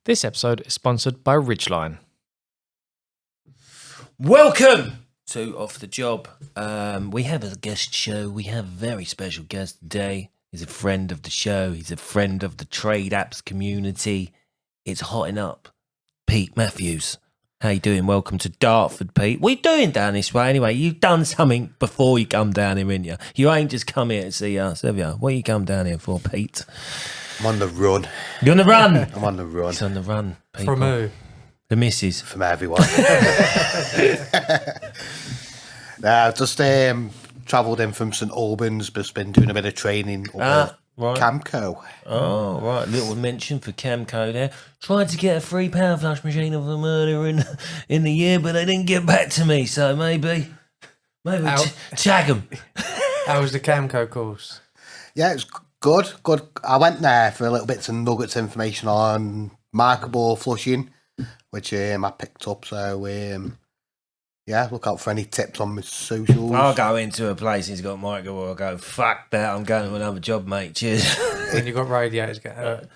This episode is sponsored by Ridgeline. Welcome to Off the Job. We have a guest show. We have a very special guest today. He's a friend of the show. He's a friend of the trade apps community. It's hotting up. Pete Matthews. How you doing? Welcome to Dartford, Pete. What are you doing down this way anyway? You've done something before you come down here, ain't you? You ain't just come here to see us, have you? What you come down here for, Pete? I'm on the run. You're on the run? I'm on the run. He's on the run, people. From who? The missus. From everyone. I've just travelled in from St Albans, just been doing a bit of training up right. Camco. Oh, right. Little mention for Camco there. Tried to get a £3 flush machine of them earlier in the year, but they didn't get back to me. So maybe tag them. How was the Camco course? Yeah, it's good. I went there for a little bits of nuggets information on markable flushing, which I picked up. So, yeah, look out for any tips on my socials. I'll go into a place he's got micro, I'll go, fuck that, I'm going to another job, mate. Cheers. When you got radiators, going to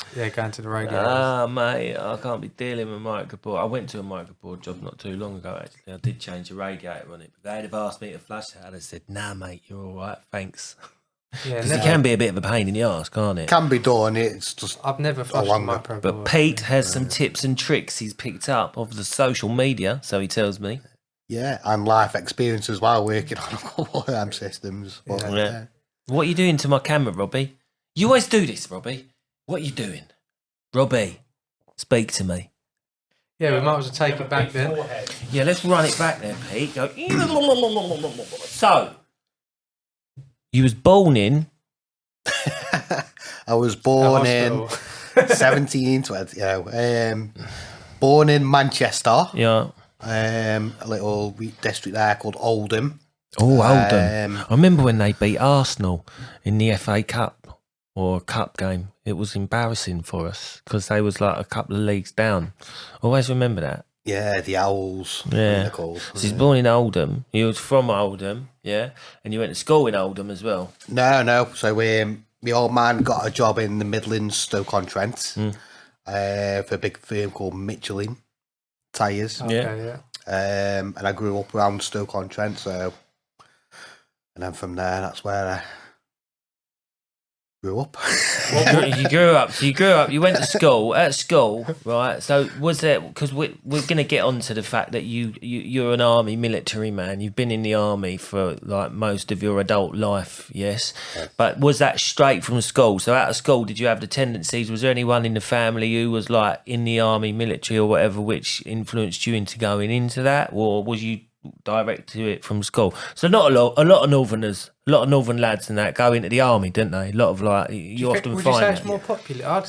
the radiators. Mate, I can't be dealing with microboard. I went to a microboard job not too long ago, actually. I did change the radiator on it, but they'd have asked me to flush it. I'd have said, nah, mate, you're all right, thanks. Yeah, Because it can be a bit of a pain in the arse, can't it? Can be done. It's just I've never flushed a microboard. But Pete has some tips and tricks he's picked up off the social media, so he tells me. yeah, and life experience as well, working on a couple of them systems. But, Yeah. What are you doing to my camera, Robbie? You always do this, Robbie. What are you doing? Robbie, speak to me. Yeah, we might as well take it back then. Yeah, let's run it back there, Pete. Go. So, you was born in... I was born in 1720, born in Manchester. Yeah. A little district there called Oldham. Oh, Oldham. I remember when they beat Arsenal in the FA Cup or a cup game. It was embarrassing for us because they was like a couple of leagues down. Always remember that. Yeah, the Owls. Yeah. They're called. So he's born in Oldham. He was from Oldham, yeah? And you went to school in Oldham as well. No. So my old man got a job in the Midlands, Stoke-on-Trent, for a big firm called Michelin Tyres. Okay, yeah. And I grew up around Stoke-on-Trent, so... And then from there, that's where I grew up. You grew up. You went to school. At school, right? So was there? Because we're going to get onto the fact that you're an army military man. You've been in the army for like most of your adult life, yes. But was that straight from school? So out of school, did you have the tendencies? Was there anyone in the family who was like in the army, military, or whatever, which influenced you into going into that, or was you direct to it from school? So not a lot of northerners, a lot of northern lads and that go into the army, didn't they? A lot of like you often would find you say that. it's more popular?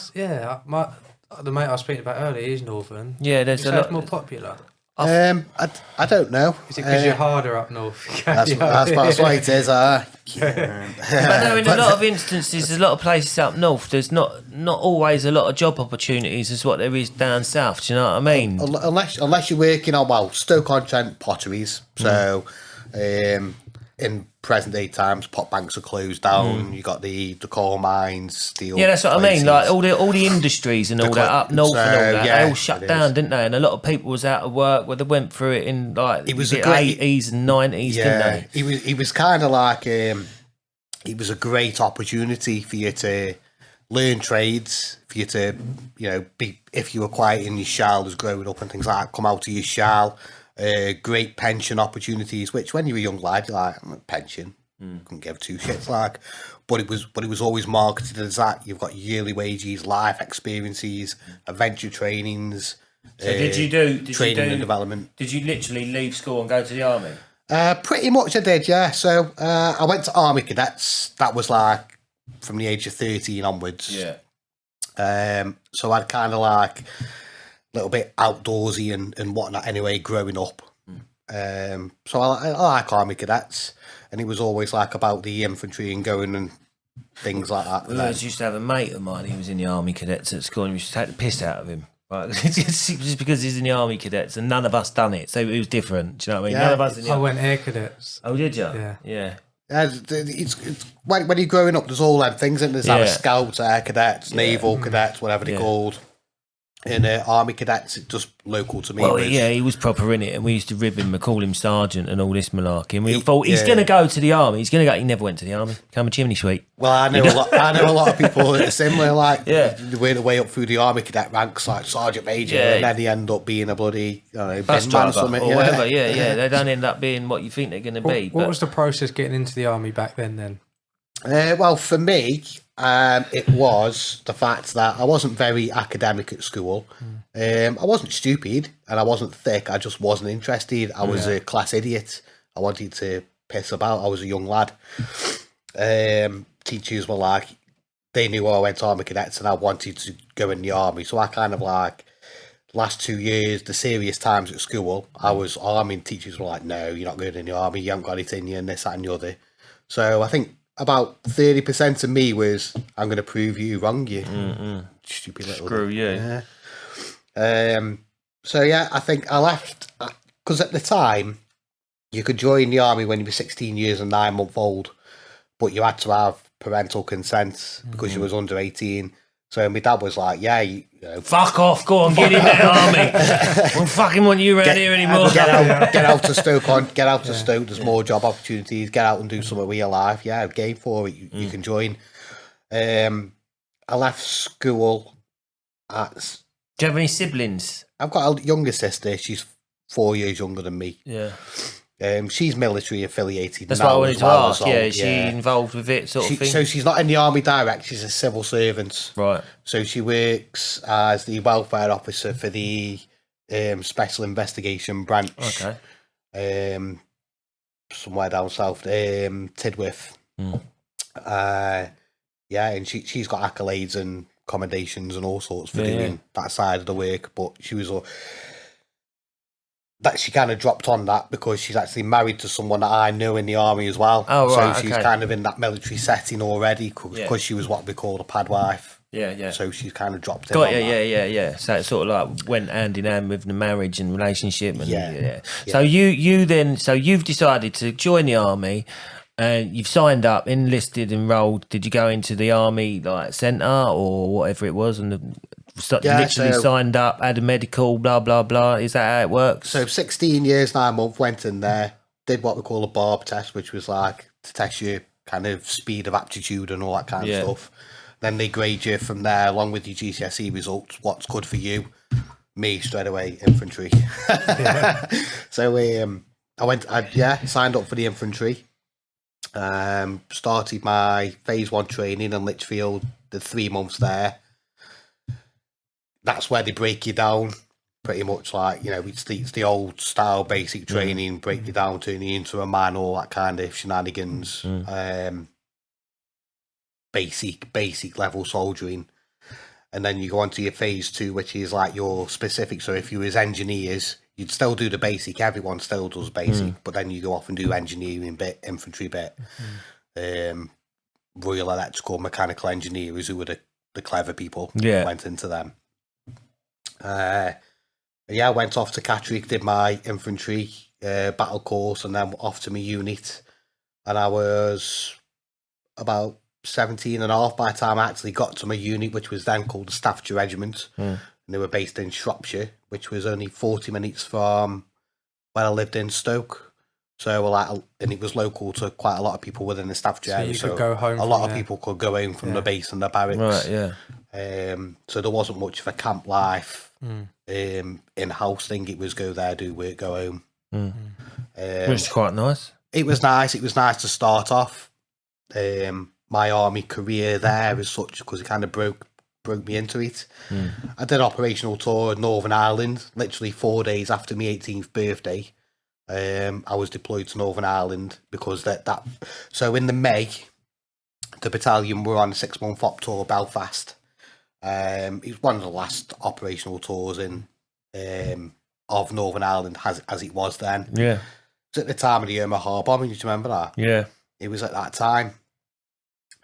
The mate I was speaking about earlier is northern. Yeah, there's Would a you say lot it's more popular. I don't know. Is it because you're harder up north? That's what it is. But no, in a lot of instances, a lot of places up north, there's not always a lot of job opportunities as what there is down south. Do you know what I mean? Unless you're working on Stoke-on-Trent potteries. So in present day times, pot banks are closed down. You got the coal mines, steel. Yeah, that's what places. I mean. Like all the industries and all that up north and all that, yeah, they all shut down, didn't they? And a lot of people was out of work. Well, they went through it in like It was the a great- 80s and 90s, didn't they? It was kind of like it was a great opportunity for you to learn trades, for you to be, if you were quite in your shell as growing up and things like that, come out of your shell. Great pension opportunities, which when you're a young lad, you're like, pension, couldn't give two shits, like. But it was always marketed as that. You've got yearly wages, life experiences, adventure trainings. So did you do training and development? Did you literally leave school and go to the army? Pretty much I did, yeah. So I went to Army Cadets. That was like from the age of 13 onwards. Yeah. So I'd kind of like little bit outdoorsy and whatnot anyway growing up. So I like Army Cadets, and it was always like about the infantry and going and things like that. I used to have a mate of mine, he was in the Army Cadets at school, and we used to take the piss out of him. Right? Just because he's in the Army Cadets, and none of us done it, so it was different. Do you know what I mean? Yeah. None of us in the I went Air Cadets. Oh, did you? Yeah. It's when you're growing up, there's all them things, and there's like Yeah. scouts, air cadets, naval cadets, whatever they're called. in army cadets, just local to me. Well, was, yeah, he was proper in it, and we used to rib him and call him sergeant and all this malarkey. And we thought he's going to go to the army. He's going to go. He never went to the army. Come a chimney sweep. Well, I know a lot of people that are similar. Like, Yeah. they work their way up through the army cadet ranks, like sergeant major, Yeah. and then they end up being a bloody Bus bin man or driver something. or whatever. Yeah. They don't end up being what you think they're going to be. What was the process getting into the army back then? Well, for me, it was the fact that I wasn't very academic at school. I wasn't stupid and I wasn't thick. I just wasn't interested. I was a class idiot. I wanted to piss about. I was a young lad. Teachers were like, they knew I went to army cadets and I wanted to go in the army. So I kind of like, last 2 years, the serious times at school, I was army and teachers were like, no, you're not going in the army. You haven't got it in you and this, that and the other. So I think about 30% of me was, I'm going to prove you wrong, you stupid little... Screw you. Yeah. So yeah, I think I left, because at the time, you could join the army when you were 16 years and 9 months old, but you had to have parental consent because you was under 18. So my dad was like, yeah, you know, Fuck off, go on, get in that army. I don't fucking want you around here anymore. get out to Stoke, get out to Stoke, there's more job opportunities, get out and do something with your life. Yeah, game for it, you can join. I left school at... Do you have any siblings? I've got a younger sister, she's 4 years younger than me. Yeah. She's military affiliated. That's now what I wanted as to well, ask. so, Yeah, is she involved with it sort of thing? So she's not in the army direct, she's a civil servant. Right. So she works as the welfare officer for the special investigation branch. Okay. Somewhere down south, Tidworth. Yeah, and she's got accolades and commendations and all sorts for doing that side of the work, but she was that she kind of dropped on that because she's actually married to someone that I knew in the army as well. Oh, right, so she's kind of in that military setting already because she was what we call a pad wife. Yeah. So she's kind of dropped in. Got on that. yeah. So it sort of like went hand in hand with the marriage and relationship. And Yeah. So you've decided to join the army. And you've signed up, enlisted, enrolled. Did you go into the army like centre or whatever it was, and literally signed up, had a medical, blah blah blah? Is that how it works? So 16 years, 9 months, went in there, did what we call a barb test, which was like to test your kind of speed of aptitude and all that kind of stuff. Then they grade you from there, along with your GCSE results. What's good for you? Me straight away, infantry. So I signed up for the infantry. Started my phase 1 training in Lichfield, did 3 months there. That's where they break you down pretty much, like, you know, it's the old style basic training, break you down, turn you into a man, all that kind of shenanigans. Basic level soldiering. And then you go on to your phase 2, which is like your specific. So if you was engineers, you'd still do the basic. Everyone still does basic, but then you go off and do engineering bit, infantry bit, Royal Electrical, Mechanical Engineers, who were the clever people. Went into them. I went off to Catterick, did my infantry battle course, and then off to my unit. And I was about 17 and a half by the time I actually got to my unit, which was then called the Staffordshire Regiment. And they were based in Shropshire, which was only 40 minutes from where I lived in Stoke. So, and it was local to quite a lot of people within the Staffordshire area. So you could go home. A lot of people could go home from the base and the barracks. Right, yeah. So there wasn't much of a camp life in-house thing. It was go there, do work, go home. Which is quite nice. It was nice. It was nice to start off my army career there as such, because it kind of broke me into it. I did an operational tour in Northern Ireland, literally 4 days after my 18th birthday. I was deployed to Northern Ireland because so in the May, the battalion were on a 6-month op tour Belfast. It was one of the last operational tours of Northern Ireland as it was then. Yeah. It was at the time of the Omaha bombing. Do you remember that? Yeah. It was at that time.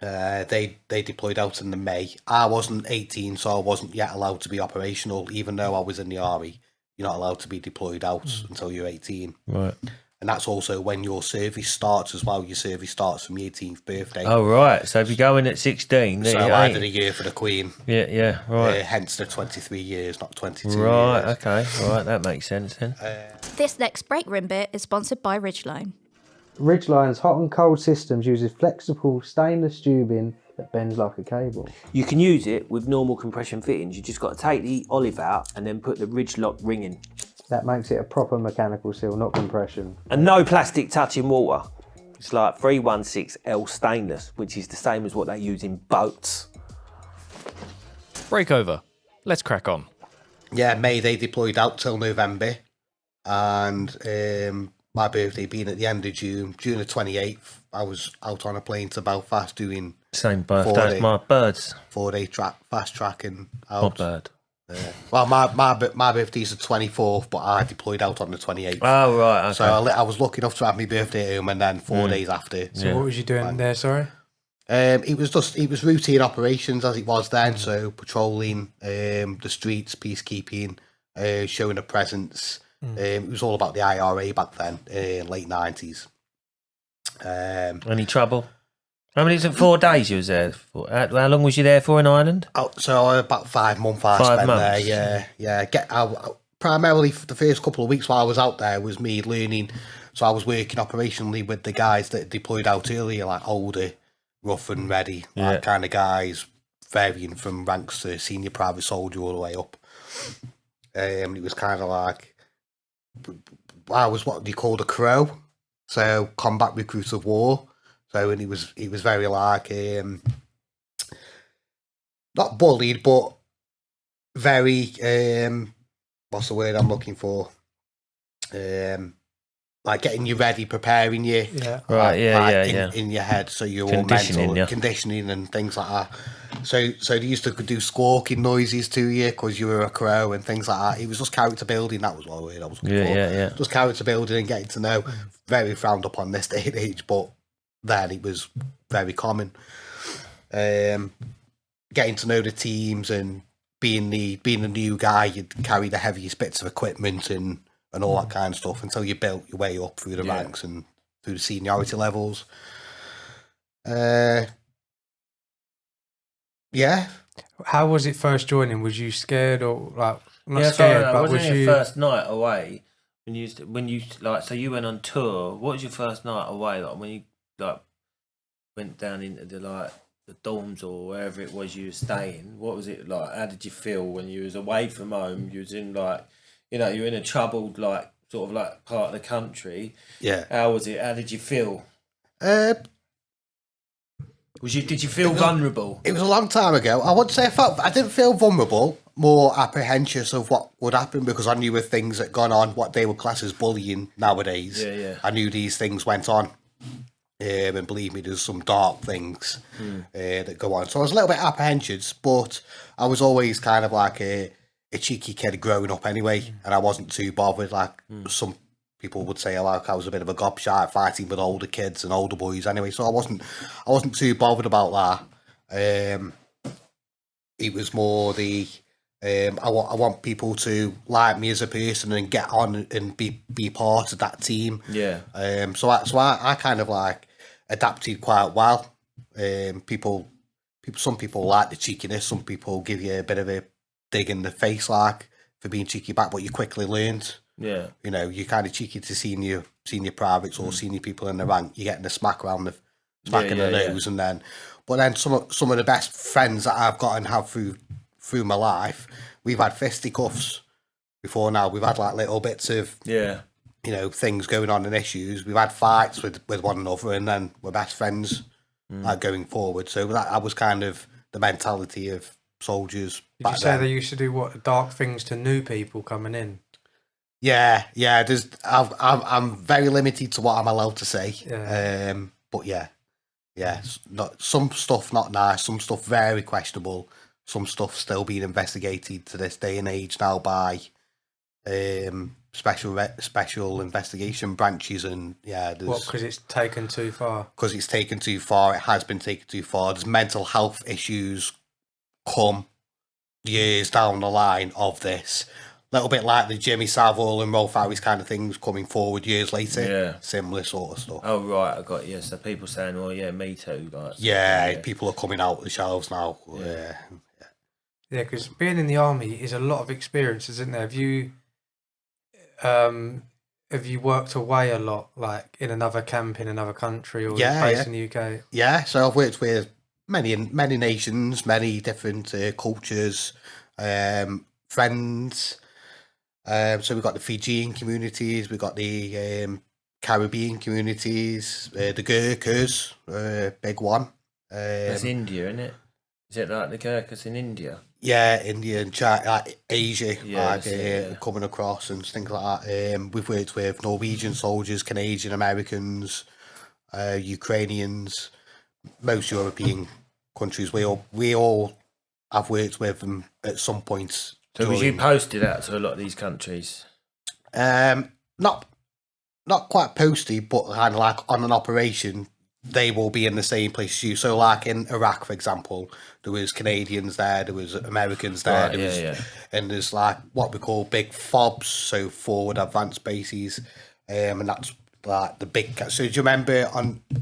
They deployed out in the May. I wasn't 18, so I wasn't yet allowed to be operational, even though I was in the army. You're not allowed to be deployed out until you're 18. Right. And that's also when your service starts as well. Your service starts from your 18th birthday. Oh, right. So if you go in at 16... So I did a year for the Queen. Yeah, right. Hence the 23 years, not 22 Right, years. okay. Right, that makes sense then. This next break room bit is sponsored by Ridgeline. Ridgeline's hot and cold systems uses flexible stainless tubing that bends like a cable. You can use it with normal compression fittings. You just got to take the olive out and then put the ridge lock ring in. That makes it a proper mechanical seal, not compression. And no plastic touching water. It's like 316L stainless, which is the same as what they use in boats. Break over. Let's crack on. Yeah, May they deployed out till November. And my birthday being at the end of June the 28th, I was out on a plane to Belfast doing Same birthday as my birds. 4-day fast tracking out. My bird. Well, my birthday's the 24th, but I deployed out on the 28th. Oh, right, okay. So I was lucky enough to have my birthday at home, and then 4 days after. So what was you doing there, sorry? It was routine operations as it was then. So patrolling the streets, peacekeeping, showing a presence. It was all about the IRA back then, late 90s. Any trouble? How many? 4 days you was there for? How long was you there for in Ireland? So about 5 months I 5 spent months. there. Yeah. Primarily for the first couple of weeks while I was out there was me learning. So I was working operationally with the guys that deployed out earlier, like older, rough and ready, like kind of guys, varying from ranks to senior private soldier all the way up. It was kind of like I was what they called a crow, so combat recruit of war. So and he was very like not bullied, but very what's the word I'm looking for? Like getting you ready, preparing you. Yeah. Right, yeah. In your head, so you're all Conditioning, mental, yeah. conditioning and things like that. So they used to do squawking noises to you because you were a crow and things like that. It was just character building. That was what word I was looking for. Yeah. Just character building and getting to know. Very frowned upon this day and age, but then it was very common. Getting to know the teams and being the new guy, you'd carry the heaviest bits of equipment and all that kind of stuff until you built your way up through the ranks and through the seniority levels. Yeah. How was it first joining? Was you scared or like not Yeah, scared? so, But wasn't was your you? first night away when you like? So you went on tour. What was your first night away like? When you like went down into the dorms or wherever it was you were staying? What was it like? How did you feel when you was away from home? You was in you're in a troubled sort of part of the country. Yeah. How was it? How did you feel? Did you feel vulnerable? It was a long time ago. I wouldn't say I didn't feel vulnerable, more apprehensive of what would happen because I knew of things that gone on, what they would class as bullying nowadays. Yeah. I knew these things went on. And believe me, there's some dark things that go on. So I was a little bit apprehensive, but I was always kind of like a cheeky kid growing up anyway, and I wasn't too bothered. Some people would say, I was a bit of a gobshite fighting with older kids and older boys anyway. So I wasn't too bothered about that. It was more the I want people to like me as a person and get on and be part of that team. Yeah. So I kind of adapted quite well. Some people like the cheekiness. Some people give you a bit of a dig in the face for being cheeky back, but you quickly learned. Yeah. You know, you're kind of cheeky to senior privates or senior people in the rank. You're getting a smack around the in the nose, and then some of the best friends that I've got and have through my life, we've had fisticuffs before now. We've had little bits of things going on and issues. We've had fights with one another, and then we're best friends going forward. So that was kind of the mentality of soldiers. Did you say they used to do what dark things to new people coming in? Yeah. I'm very limited to what I'm allowed to say. Yeah. But yeah. Some stuff not nice. Some stuff very questionable. Some stuff still being investigated to this day and age now by special investigation branches, and because it's taken too far. Because it's taken too far. It has been taken too far. There's mental health issues come years down the line of this. little bit like the Jimmy Savile and Rolf Harris kind of things coming forward years later. Yeah. Similar sort of stuff. Oh right, I got you. So people saying, "Well, yeah, me too." Like, Yeah, people are coming out the shelves now. Yeah, because being in the army is a lot of experience, isn't there? Have you worked away a lot, like in another camp in another country or based in the UK? Yeah, so I've worked with many nations, many different cultures, friends. So we've got the Fijian communities, we've got the Caribbean communities, the Gurkhas, big one. That's India, isn't it? Is it like the Gurkhas in India? Yeah, India and China, like Asia, Yeah, coming across and things like that. We've worked with Norwegian soldiers, Canadian Americans, Ukrainians, most European countries. We all have worked with them at some point. So was you posted out to a lot of these countries? Not quite posted, but kind of like on an operation. They will be in the same place as you. So, like in Iraq, for example, there was Canadians there, there was Americans there, and there's like what we call big FOBs, so forward advanced bases, and that's like the big. So, do you remember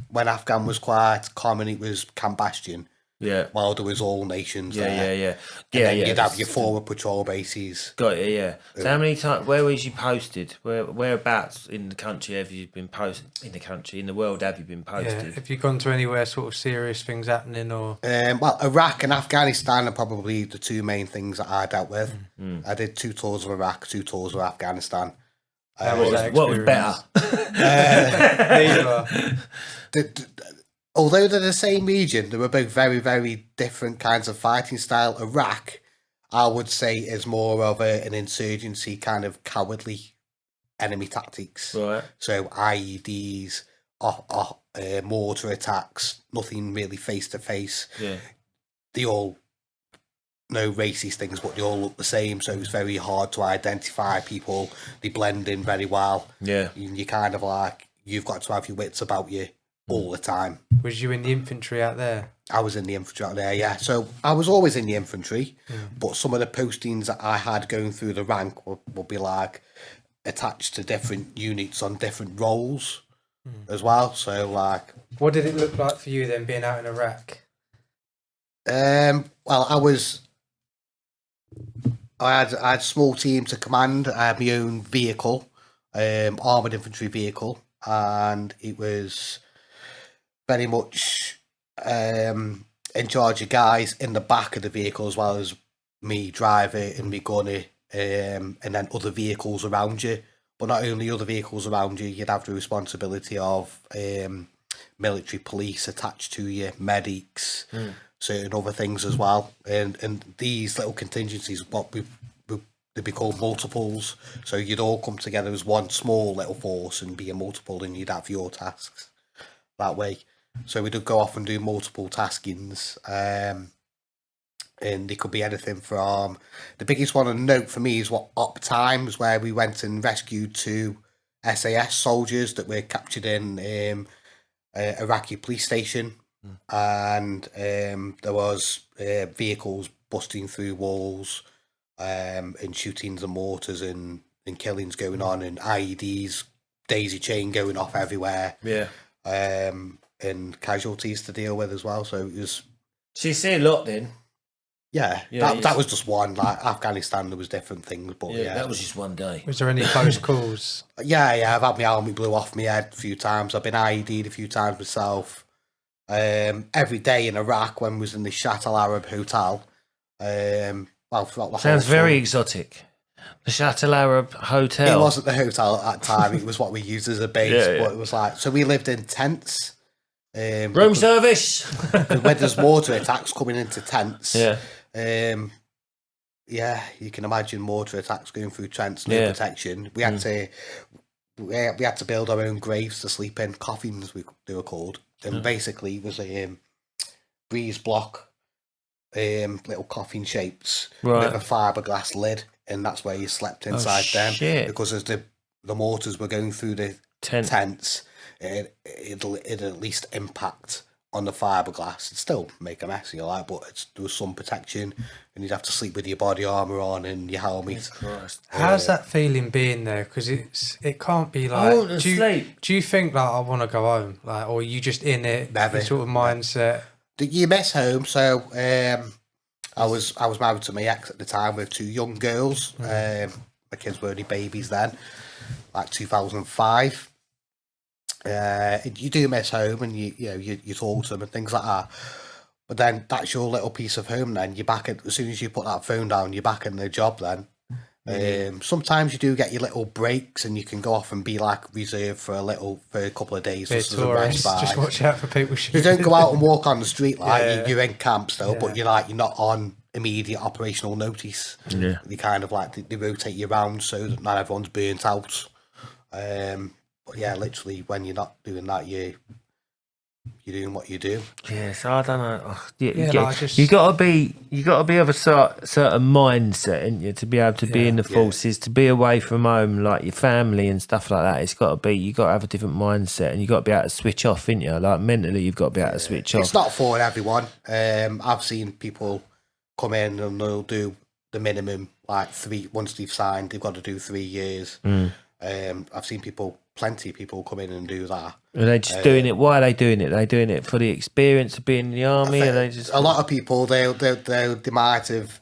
when Afghan was quite common? It was Camp Bastion. Yeah. Well, there was all nations there. Yeah. And then you'd have your forward patrol bases. Got it, yeah. So how many times, where was you posted? Whereabouts in the country have you been posted? In the country, in the world have you been posted? Yeah. Have you gone to anywhere sort of serious things happening or? Well, Iraq and Afghanistan are probably the two main things that I dealt with. I did 2 tours of Iraq, 2 tours of Afghanistan. What was better? Although they're the same region, they were both very, very different kinds of fighting style. Iraq, I would say, is more of an insurgency kind of cowardly enemy tactics. Right. So IEDs, mortar attacks, nothing really face to face. Yeah. They all know racist things, but they all look the same. So it's very hard to identify people. They blend in very well. Yeah. You kind of like, you've got to have your wits about you all the time. Was you in the infantry out there? I was in the infantry out there, yeah. So I was always in the infantry, but some of the postings that I had going through the rank would be like attached to different units on different roles as well. So like, what did it look like for you then, being out in Iraq? Well, I had a small team to command. I had my own vehicle, armoured infantry vehicle, and it was very much in charge of guys in the back of the vehicle as well as me driver and me gunner, and then other vehicles around you. But not only other vehicles around you, you'd have the responsibility of military police attached to you, medics, certain other things as well. And these little contingencies, they'd be called multiples. So you'd all come together as one small little force and be a multiple, and you'd have your tasks that way. So we'd go off and do multiple taskings, and it could be anything from the biggest one of note for me is what op times, where we went and rescued 2 SAS soldiers that were captured in Iraqi police station, and there was vehicles busting through walls, and shootings and mortars and killings going on, and IEDs daisy chain going off everywhere. Yeah. And casualties to deal with as well. So it was. So you see a lot then? Yeah, that was just one. Like Afghanistan, there was different things, but yeah, that was just one day. Was there any close calls? Yeah, I've had my helmet blew off my head a few times. I've been IED'd a few times myself. Every day in Iraq when we was in the Shat Al Arab hotel. Well, throughout the Sounds whole very tour. exotic. The Shat Al Arab Hotel. It wasn't the hotel at that time. It was what we used as a base. But it was like, so we lived in tents. Room service. When there's mortar attacks coming into tents. Yeah. Yeah, you can imagine mortar attacks going through tents, no protection. We had to build our own graves to sleep in, coffins they were called. And basically it was a breeze block, little coffin shapes with a fiberglass lid, and that's where you slept inside them. Because as the mortars were going through the tents, it'd at least impact on the fiberglass. It'd still make a mess, but there was some protection, and you'd have to sleep with your body armor on and your helmet. How's that feeling being there? Because it can't be like. I want to sleep. Do you think like I want to go home, like, or are you just in it, Never. the sort of mindset? You miss home, so I was married to my ex at the time with 2 young girls. My kids were only babies then, like 2005. You do miss home, and you talk to them and things like that. But then that's your little piece of home. Then you're back as soon as you put that phone down, you're back in the job. Then sometimes you do get your little breaks, and you can go off and be like reserved for a couple of days. Just watch out for people shooting. You don't go out and walk on the street you're in camp still, but you're not on immediate operational notice. Yeah, They kind of like they rotate you around so that not everyone's burnt out. But yeah, literally, when you're not doing that, you're doing what you do. Yes, I don't know. Like you gotta be of a certain mindset, ain't you, to be able to be in the forces, to be away from home, like your family and stuff like that. You gotta have a different mindset, and you gotta be able to switch off, ain't you? Like mentally, you've got to be able to switch off. It's not for everyone. I've seen people come in and they'll do the minimum, like 3. Once they've signed, they've got to do 3 years. I've seen plenty of people come in and do that. Are they just doing it? Why are they doing it? Are they doing it for the experience of being in the army? Are they just... A lot of people, they might have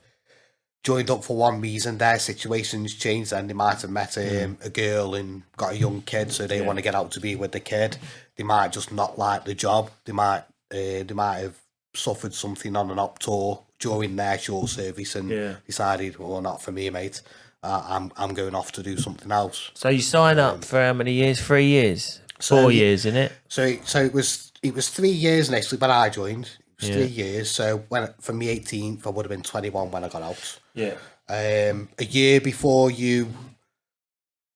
joined up for one reason. Their situation's changed, and they might have met a girl and got a young kid, so they want to get out to be with the kid. They might just not like the job. They might have suffered something on an op tour during their short service and decided, well, not for me, mate. I'm going off to do something else. So you sign up for how many years? 3 years, 4 years, isn't it? So it was 3 years initially when I joined. It was 3 years. So from the 18th, I would have been 21 when I got out. Yeah. A year before you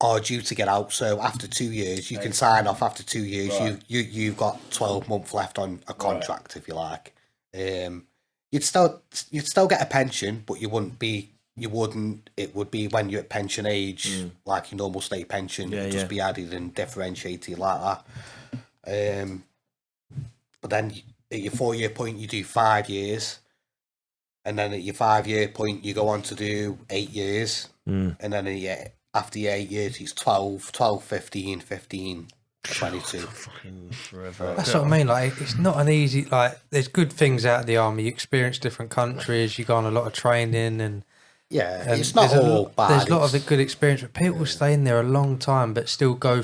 are due to get out. So after 2 years, you can sign off. After 2 years, you've got 12 months left on a contract, if you like. You'd still get a pension, but it would be when you're at pension age, like your normal state pension, just be added and differentiated like that. But then at your 4-year point, you do 5 years. And then at your 5-year point, you go on to do 8 years. And then after your 8 years, it's 12, 15, 22. Forever. That's what I mean. Like, it's not an easy. Like, there's good things out of the army. You experience different countries. You go on a lot of training, and it's not all bad. There's a lot of good experience, but people stay in there a long time, but still go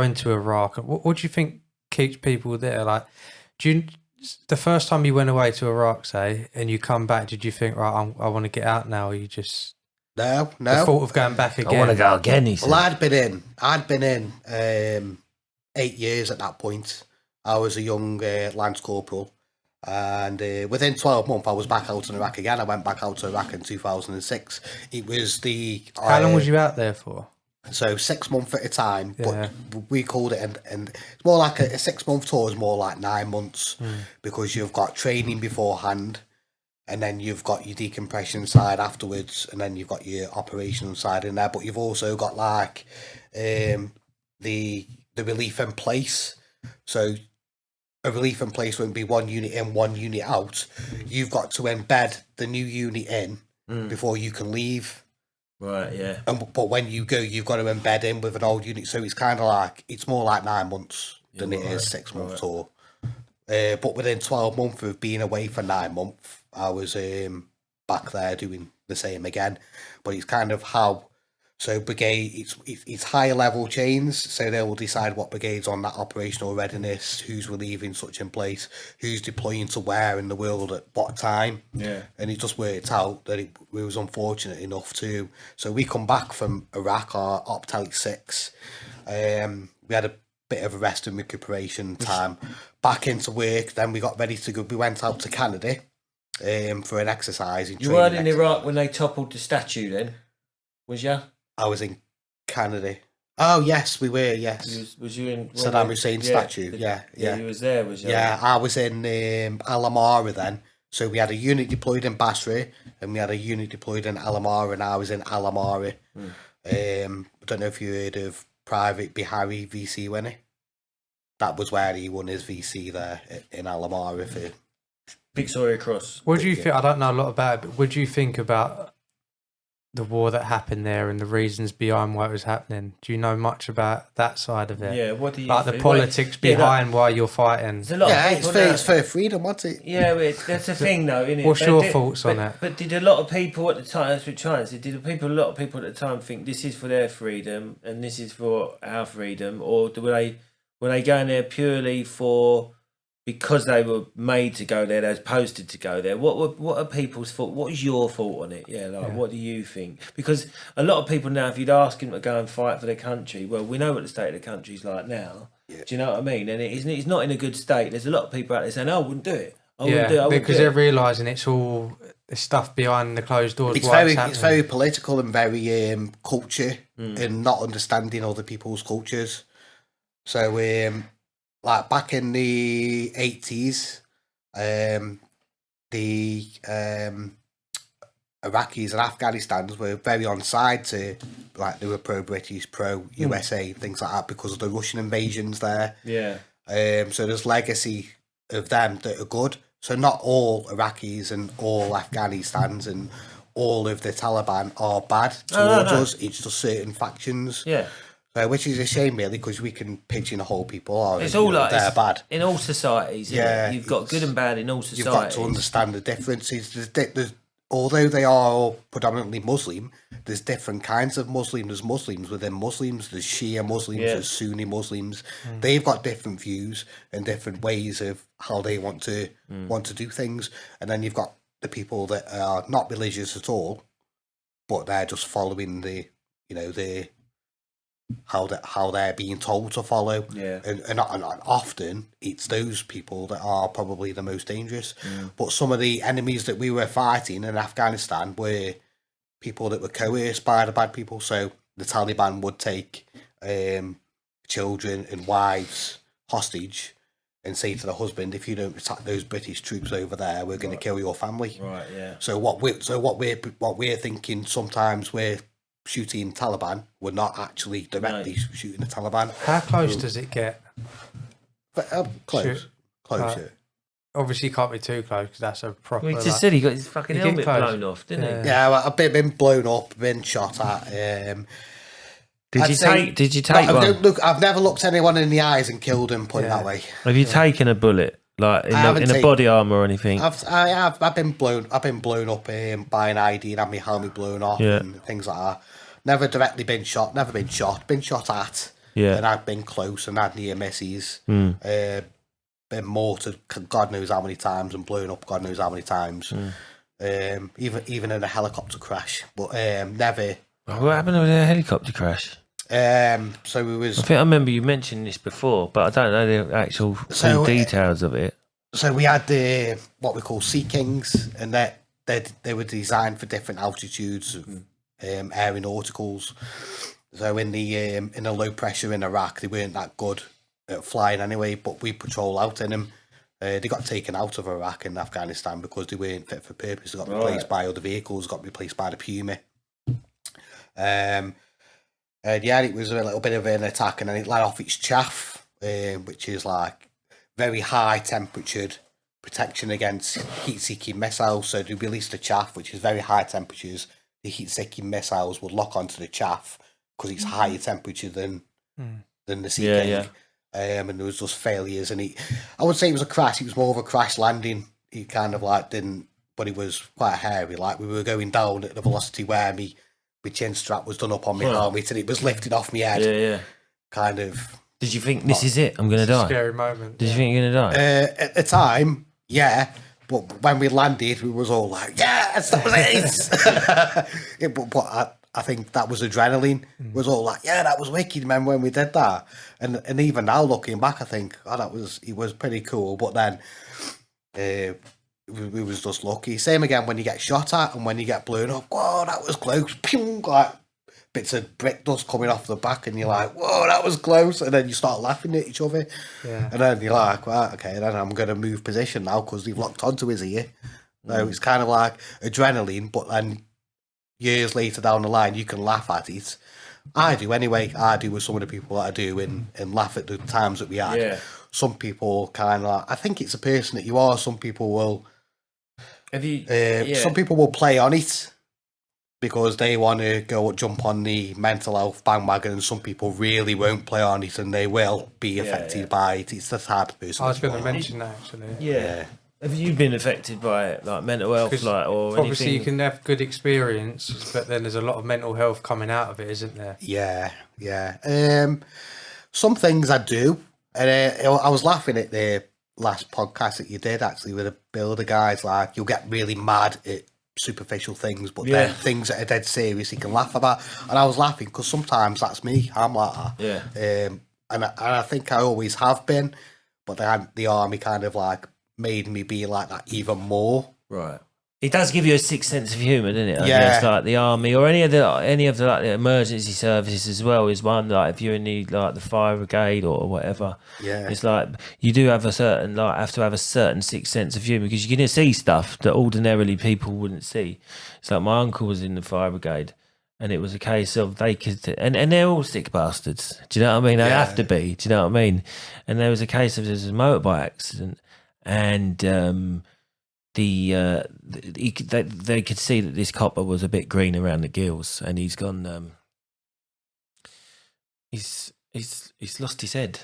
into Iraq. What do you think keeps people there? Like, the first time you went away to Iraq, say, and you come back, did you think, right, I want to get out now? Or you just no the thought of going back again? I want to go again. He said. Well, I'd been in 8 years at that point. I was a young Lance Corporal, and within 12 months I was back out in Iraq again. I went back out to Iraq in 2006. It was how long was you out there for? So 6 months at a time, but we called it, and it's more like a 6 month tour is more like 9 months because you've got training beforehand, and then you've got your decompression side afterwards, and then you've got your operational side in there, but you've also got like the relief in place. So a relief in place won't be one unit in, one unit out. You've got to embed the new unit in before you can leave. Right, yeah. But when you go, you've got to embed in with an old unit. So it's kind of like, it's more like 9 months than it is 6 months tour. But within 12 months of being away for 9 months, I was back there doing the same again. But it's kind of how, so brigade, it's higher level chains. So they will decide what brigade's on that operational readiness, who's relieving such in place, who's deploying to where in the world at what time. Yeah. And it just worked out that we was unfortunate enough to. So we come back from Iraq, our Op Tele 6. We had a bit of a rest and recuperation time. Back into work, then we got ready to go. We went out to Canada for an exercise. You weren't in Iraq when they toppled the statue then, was you? I was in Canada. Oh, yes, we were, yes. Was you in... Saddam Hussein statue, yeah. You was there, was you? Yeah, I was in Al-Amara then. So we had a unit deployed in Basra, and we had a unit deployed in Al-Amara, and I was in Al-Amara. I don't know if you heard of Private Bihari VC Winnie. that was where he won his VC there in Alamara for Victoria Cross. What do you think? I don't know a lot about it, but what do you think about the war that happened there and the reasons behind why it was happening? Do you know much about that side of it? Yeah, what do you like think? the politics behind why you're fighting? There's a lot of people it's for freedom, wasn't it? Yeah, but that's the thing, though, isn't it? What's your thoughts on it? But did a lot of people at the time, as we're trying to say, a lot of people at the time think this is for their freedom and this is for our freedom, or were they going there purely for because they were made to go there, they was posted to go there? What are people's thought? What is your thought on it? What do you think? Because a lot of people now, if you'd ask them to go and fight for their country, well, we know what the state of the country's like now. Yeah. Do you know what I mean? And it's not in a good state. There's a lot of people out there saying, "I wouldn't do it. I wouldn't do it." Because they're realising it's all the stuff behind the closed doors. It's very political and very culture and not understanding other people's cultures. So, like back in the 80s, the Iraqis and Afghanistans were very on side to, like, they were pro-British, pro-USA, things like that, because of the Russian invasions there. Yeah. So there's legacy of them that are good. So not all Iraqis and all Afghanistans and all of the Taliban are bad towards us. It's just certain factions. Yeah. Which is a shame, really, because we can pigeonhole people. It's all like they're bad in all societies. Yeah, you've got good and bad in all societies. You've got to understand the differences. There's, although they are all predominantly Muslim, there's different kinds of Muslim. There's Muslims within Muslims. There's Shia Muslims. There's Sunni Muslims. They've got different views and different ways of how they want to do things. And then you've got the people that are not religious at all, but they're just following the how they're being told to follow. Yeah. And often it's those people that are probably the most dangerous. But some of the enemies that we were fighting in Afghanistan were people that were coerced by the bad people. So the Taliban would take children and wives hostage and say to the husband, if you don't attack those British troops over there, we're going to kill your family. Right, yeah. So what we're thinking sometimes we're shooting Taliban, we're not actually directly shooting the Taliban. How close does it get? But, close. Obviously, you can't be too close because that's a proper. We just said he got his fucking helmet blown off, didn't he? Yeah, well, I've been blown up, been shot at. Did you take one? Look, I've never looked anyone in the eyes and killed him. Put it that way. Have you taken a bullet, like in a body armor or anything? I've been blown up by an ID and had my helmet blown off and things like that. Never directly been shot. Been shot at. Yeah. And I've been close and had near misses. Been mortared God knows how many times and blown up God knows how many times. Even in a helicopter crash, but never. What happened with a helicopter crash? So it was. I think I remember you mentioned this before, but I don't know the actual full details of it. So we had the what we call Sea Kings, and they were designed for different altitudes of aeronauticals. So in the low pressure in Iraq, they weren't that good at flying anyway. But we patrol out in them. They got taken out of Iraq and Afghanistan because they weren't fit for purpose. They got replaced by other vehicles. Got replaced by the Puma. And it was a little bit of an attack, and then it let off its chaff, which is like very high temperatured protection against heat-seeking missiles. So they released the chaff, which is very high temperatures. The heat-seeking missiles would lock onto the chaff because it's higher temperature than the Sea King. And there was just failures, and I would say it was a crash. It was more of a crash landing. He kind of like didn't, but it was quite hairy. Like we were going down at the velocity where my chin strap was done up on my helmet, and it was lifted off my head. Yeah. Kind of. Did you think this is it? I'm going to die. Scary moment. Did you think you're going to die? At the time, yeah. But when we landed, we was all like, yes, that was it. But I think that was adrenaline. It was all like, yeah, that was wicked, remember when we did that? And even now, looking back, I think, it was pretty cool. But then we was just lucky. Same again when you get shot at and when you get blown up. Whoa, that was close. Pew, like bits of brick dust coming off the back, and you're like, whoa, that was close. And then you start laughing at each other. Yeah. And then you're like, right, okay, then I'm going to move position now because they've locked onto his ear. So it's kind of like adrenaline, but then years later down the line, you can laugh at it. I do anyway. I do with some of the people that I do and laugh at the times that we had. Yeah. Some people kind of like, I think it's a person that you are. Some people will. Have you? Some people will play on it because they want to jump on the mental health bandwagon, and some people really won't play on it and they will be affected by it. It's the type of person. I was going to mention that actually. Yeah. Have you been affected by it, like mental health, like, or obviously anything? you can have good experience, but then there's a lot of mental health coming out of it, isn't there? Yeah. Some things I do, and I was laughing at the last podcast that you did actually with the builder guys. Like, you'll get really mad at superficial things, but then things that are dead serious you can laugh about. And I was laughing because sometimes that's me. I'm like that. Yeah. And I think I always have been, but the army kind of like made me be like that even more. Right. It does give you a sixth sense of humour, doesn't it? I Yeah. guess, like the army or any of the like the emergency services as well is one. Like if you're in the fire brigade or whatever, Yeah. it's like you do have have to have a certain sixth sense of humour because you're going to see stuff that ordinarily people wouldn't see. It's like my uncle was in the fire brigade, and it was a case of they could, and they're all sick bastards. Do you know what I mean? They have to be. Do you know what I mean? And there was a case of there's a motorbike accident, and they could see that this copper was a bit green around the gills, and he's gone. He's lost his head.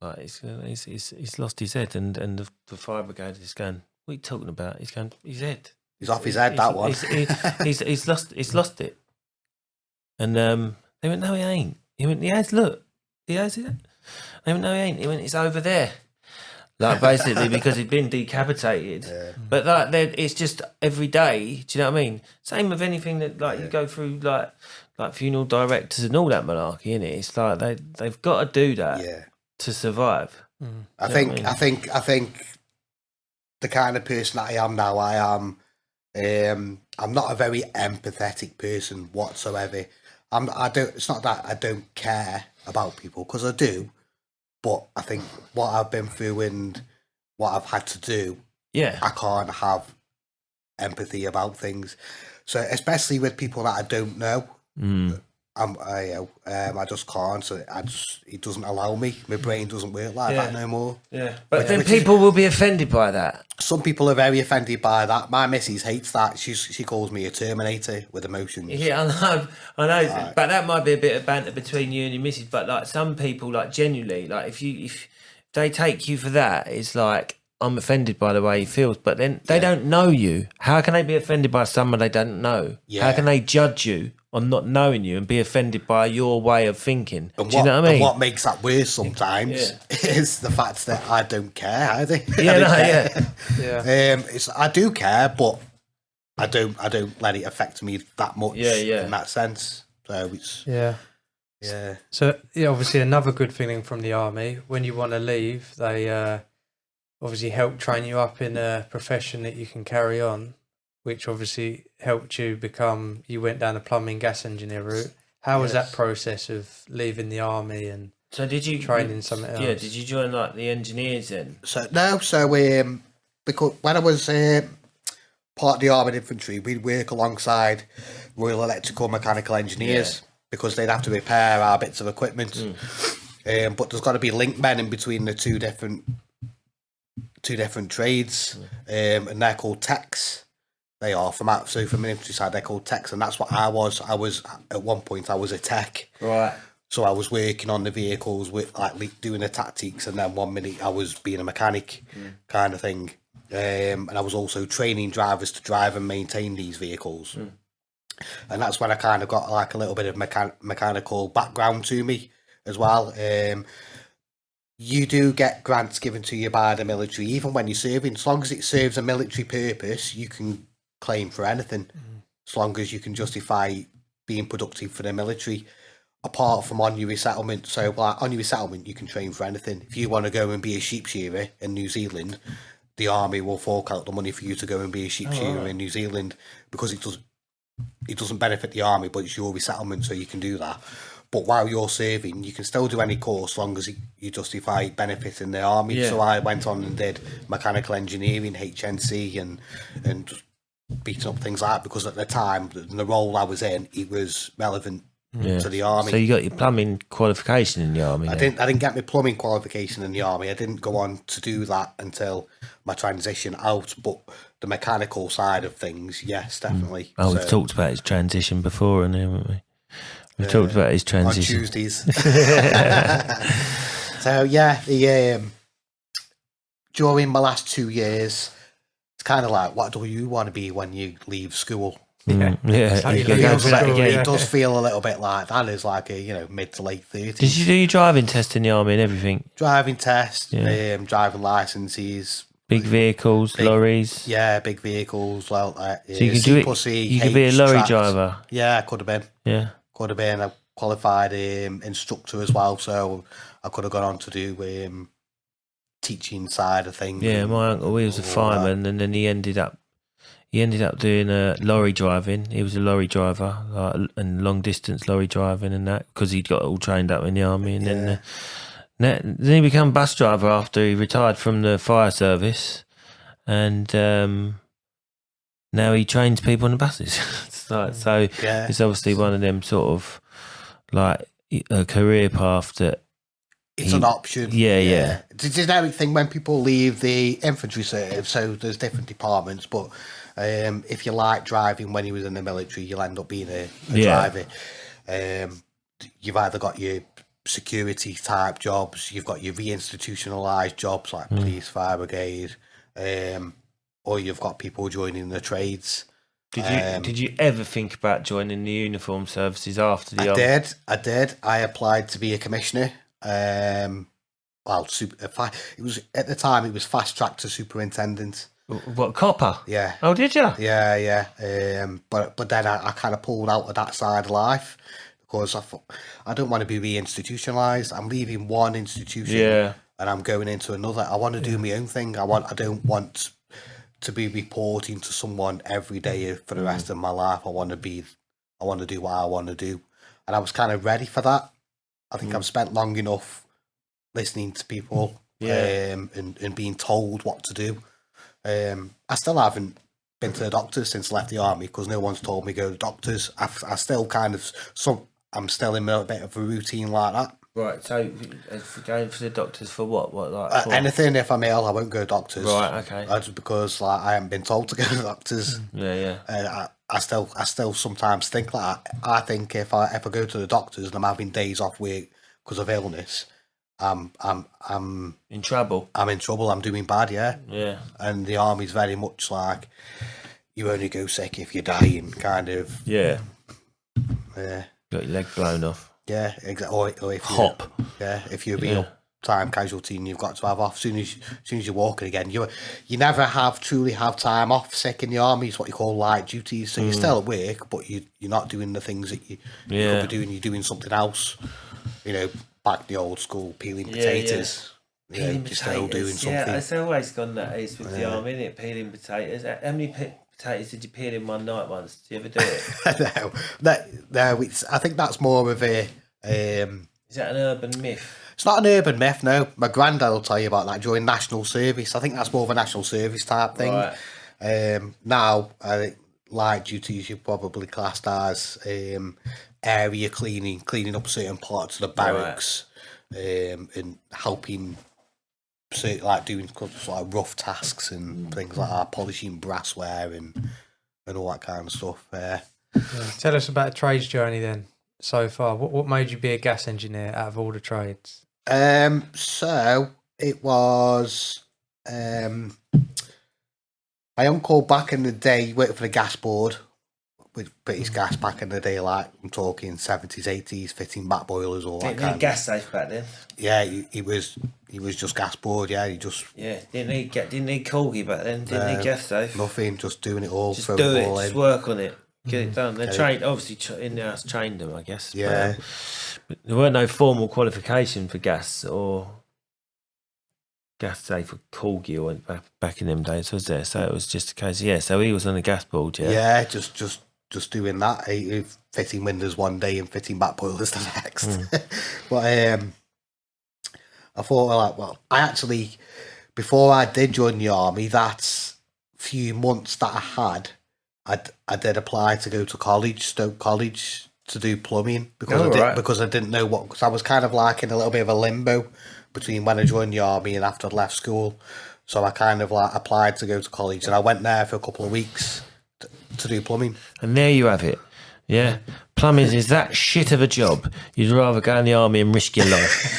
Like he's lost his head, and the fire brigade is going, "What are you talking about?" He's going, "His head. He's off his head. That one. He's lost it." And they went, "No, he ain't." He went, "He has. Look, he has it." They went, "No, he ain't." He went, "It's over there." Like basically because he'd been decapitated. Yeah. But like it's just every day. Do you know what I mean? Same with anything that like you go through like funeral directors and all that malarkey, innit? It's like they've got to do that to survive. Mm. I think the kind of person that I am now, I'm not a very empathetic person whatsoever. It's not that I don't care about people, because I do. But I think what I've been through and what I've had to do, I can't have empathy about things. So especially with people that I don't know, I just can't. So it doesn't allow me. My brain doesn't work like that no more. Yeah, but then people will be offended by that. Some people are very offended by that. My missus hates that. She calls me a Terminator with emotions. Yeah, I know. But that might be a bit of banter between you and your missus. But like some people, like genuinely, like if they take you for that, it's like, I'm offended by the way he feels. But then they don't know you. How can they be offended by someone they don't know? Yeah. How can they judge you on not knowing you and be offended by your way of thinking? Do you know what I mean? And what makes that worse sometimes is the fact that I don't care either. I do care, but I don't let it affect me that much in that sense. So it's So obviously another good feeling from the army, when you want to leave, they obviously help train you up in a profession that you can carry on, which obviously helped you become, you went down the plumbing gas engineer route. How was that process of leaving the army and so did you training something else? Yeah, did you join like the engineers then? Because when I was part of the armoured infantry, we'd work alongside Royal Electrical Mechanical Engineers because they'd have to repair our bits of equipment. But there's got to be link men in between the two different trades, and they're called techs. They are from the infantry side. They're called techs, and that's what I was. At one point I was a tech, right? So I was working on the vehicles with like doing the tactics, and then 1 minute I was being a mechanic, kind of thing. And I was also training drivers to drive and maintain these vehicles, and that's when I kind of got like a little bit of mechanical background to me as well. You do get grants given to you by the military, even when you're serving. As long as it serves a military purpose, you can claim for anything, as long as you can justify being productive for the military, apart from on your resettlement. So like, on your resettlement, you can train for anything. If you want to go and be a sheep shearer in New Zealand, the army will fork out the money for you to go and be a sheep shearer in New Zealand, because it doesn't benefit the army, but it's your resettlement, so you can do that. But while you're serving, you can still do any course as long as you justify benefiting the army. Yeah. So I went on and did mechanical engineering, HNC, and just beating up things like that, because at the time, the role I was in, it was relevant to the army. So you got your plumbing qualification in the army. I didn't get my plumbing qualification in the army. I didn't go on to do that until my transition out. But the mechanical side of things, yes, definitely. Oh, we've talked about his transition before, haven't we? We've talked about his on transition Tuesdays. So yeah, during my last 2 years, it's kind of like, what do you want to be when you leave school? Yeah, Exactly. you go Yeah, for that school, again. yeah. It does feel a little bit like that. Is like a mid to late 30s. Did you do your driving test in the army and everything? Driving test, Yeah. driving licenses, Big vehicles, lorries. yeah, big vehicles. Well, So you could do it. You could be a lorry driver. Yeah, I could have been. Yeah. Could have been a qualified instructor as well. So I could have gone on to do teaching side of things. Yeah, my uncle, he was a all that. fireman, and then he ended up doing lorry driving. He was a lorry driver, and long distance lorry driving and that, because he'd got all trained up in the army. And then he became a bus driver after he retired from the fire service, and now he trains people on the buses. So Yeah. it's obviously one of them sort of like a career path that. It's an option. Yeah. It's a generic thing when people leave the infantry service, so there's different departments, but if you like driving when you was in the military, you'll end up being a driver. You've either got your security type jobs, you've got your reinstitutionalised jobs like police, fire brigade, or you've got people joining the trades. Did you ever think about joining the uniform services after the army? I did. I applied to be a commissioner. It was at the time it was fast track to superintendent. What, copper? Yeah. Oh, did you? Yeah. But then I kind of pulled out of that side of life because I thought I don't want to be re-institutionalized. I'm leaving one institution and I'm going into another. I want to do my own thing. I don't want to be reporting to someone every day for the rest of my life. I want to do what I want to do, and I was kind of ready for that. I think I've spent long enough listening to people and being told what to do. I still haven't been to the doctors since I left the army because no one's told me to go to the doctors. I still I'm still in a bit of a routine like that. Right, so going for the doctors for what? What, like for? Anything, if I'm ill, I won't go to doctors. Right, okay. That's because I haven't been told to go to doctors. Yeah. I still sometimes think like that. I think if I go to the doctors and I'm having days off work because of illness, I'm In trouble. I'm in trouble. I'm doing bad. Yeah. And the army's very much like you only go sick if you're dying, kind of. Yeah. Yeah. Got your leg blown off. Yeah. Exactly. Or if Hop. if you're a real time casualty and you've got to have off as soon as you're walking again, you never truly have time off sick in the army. It's what you call light duties. So you're still at work, but you're not doing the things that you could be doing. You're doing something else. Back the old school peeling potatoes. Peeling you're still doing something. Yeah, it's always gone that is with the army, isn't it? Peeling potatoes. How many potatoes did you peel in one night once? Did you ever do it? No. I think that's more of a. Is that an urban myth? It's not an urban myth, no. My granddad will tell you about that during national service. I think that's more of a national service type thing. Right. Now, I think light duties you're probably classed as area cleaning up certain parts of the barracks, and helping, like doing like rough tasks and things like that, polishing brassware and all that kind of stuff. Tell us about the trades journey then so far. What made you be a gas engineer out of all the trades? So it was my uncle back in the day. He worked for the gas board with British Gas back in the day. Like I'm talking 70s, 80s, fitting back boilers, all that kind of. Gas safe back then. Yeah, he was just gas board. Yeah, didn't need corgi back then. Didn't need gas safe. Nothing, just doing it all. Just do it. Just work on it. Get it done. They trained, obviously, in the house trained them, I guess. Yeah. But there weren't no formal qualification for gas or gas safe or corgi or back in them days, was there? So it was just a case. Yeah. So he was on the gas board. Yeah. Yeah, just doing that. Fitting windows one day and fitting back boilers the next. But I thought, I actually, before I did join the army, that few months that I had, I did apply to go to college, Stoke College, to do plumbing because because I didn't know what, because I was kind of like in a little bit of a limbo between when I joined the army and after I'd left school. So I kind of like applied to go to college, and I went there for a couple of weeks to do plumbing. And there you have it. Yeah, plumbing is that shit of a job. You'd rather go in the army and risk your life.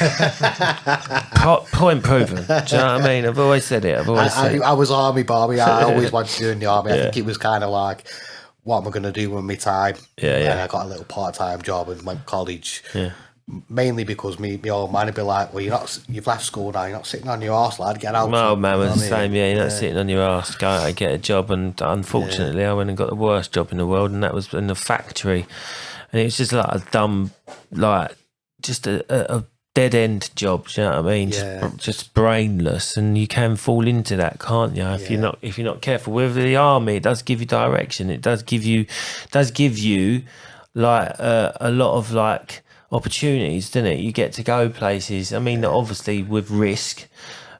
Point proven. Do you know what I mean? I've always said it. I was army Barbie. I always wanted to do in the army. I think it was kind of like, what am I going to do with my time? Yeah. And I got a little part-time job and went to college. Yeah. Mainly because my old man would be like, well, you've left school now, you're not sitting on your arse, lad, get out. My old man was the same, yeah, you're not sitting on your arse, go out and get a job. And unfortunately, I went and got the worst job in the world, and that was in the factory. And it was just like a dumb, like, just a dead-end job, do you know what I mean? Just brainless, and you can fall into that, can't you? If you're not careful. With the army, it does give you direction. It does give you like a lot of like opportunities, doesn't it? You get to go places. I mean, obviously with risk,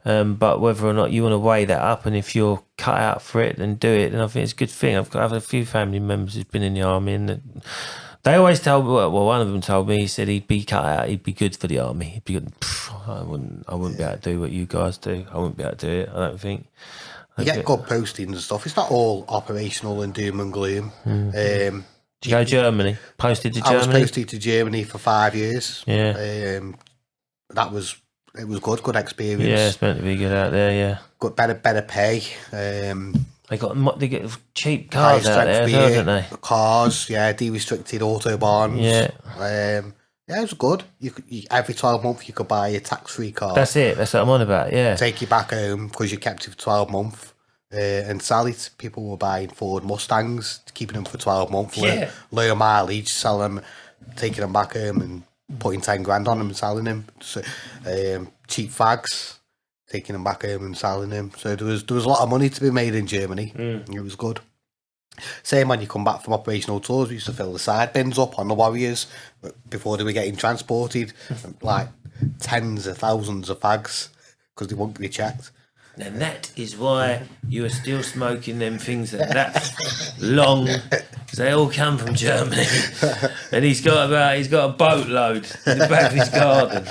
but whether or not you want to weigh that up, and if you're cut out for it, then do it. And I think it's a good thing. I have a few family members who've been in the army, and they always told me. Well, one of them told me, he said he'd be cut out. He'd be good for the army. He'd be good. I wouldn't be able to do what you guys do. I wouldn't be able to do it. I don't think. You get good postings and stuff. It's not all operational and doom and gloom. Did you go to Germany? Posted to Germany? I was posted to Germany for 5 years. Yeah. It was good experience. Yeah, it's meant to be good out there, yeah. Got better pay. They get cheap cars out there, don't they? Cars, yeah, de-restricted autobahns. Yeah. Yeah, it was good. Every 12 months you could buy a tax-free car. That's it. That's what I'm on about, yeah. Take you back home because you kept it for 12 months. And sell it. People were buying Ford Mustangs, keeping them for 12 months, low mileage, selling them, taking them back home and putting 10 grand on them and selling them. So, cheap fags, taking them back home and selling them. So there was a lot of money to be made in Germany. It was good. Same when you come back from operational tours, we used to fill the side bins up on the Warriors before they were getting transported, like tens of thousands of fags because they wouldn't be checked. And that is why you are still smoking them things that long, because they all come from Germany. And he's got a boatload in the back of his garden.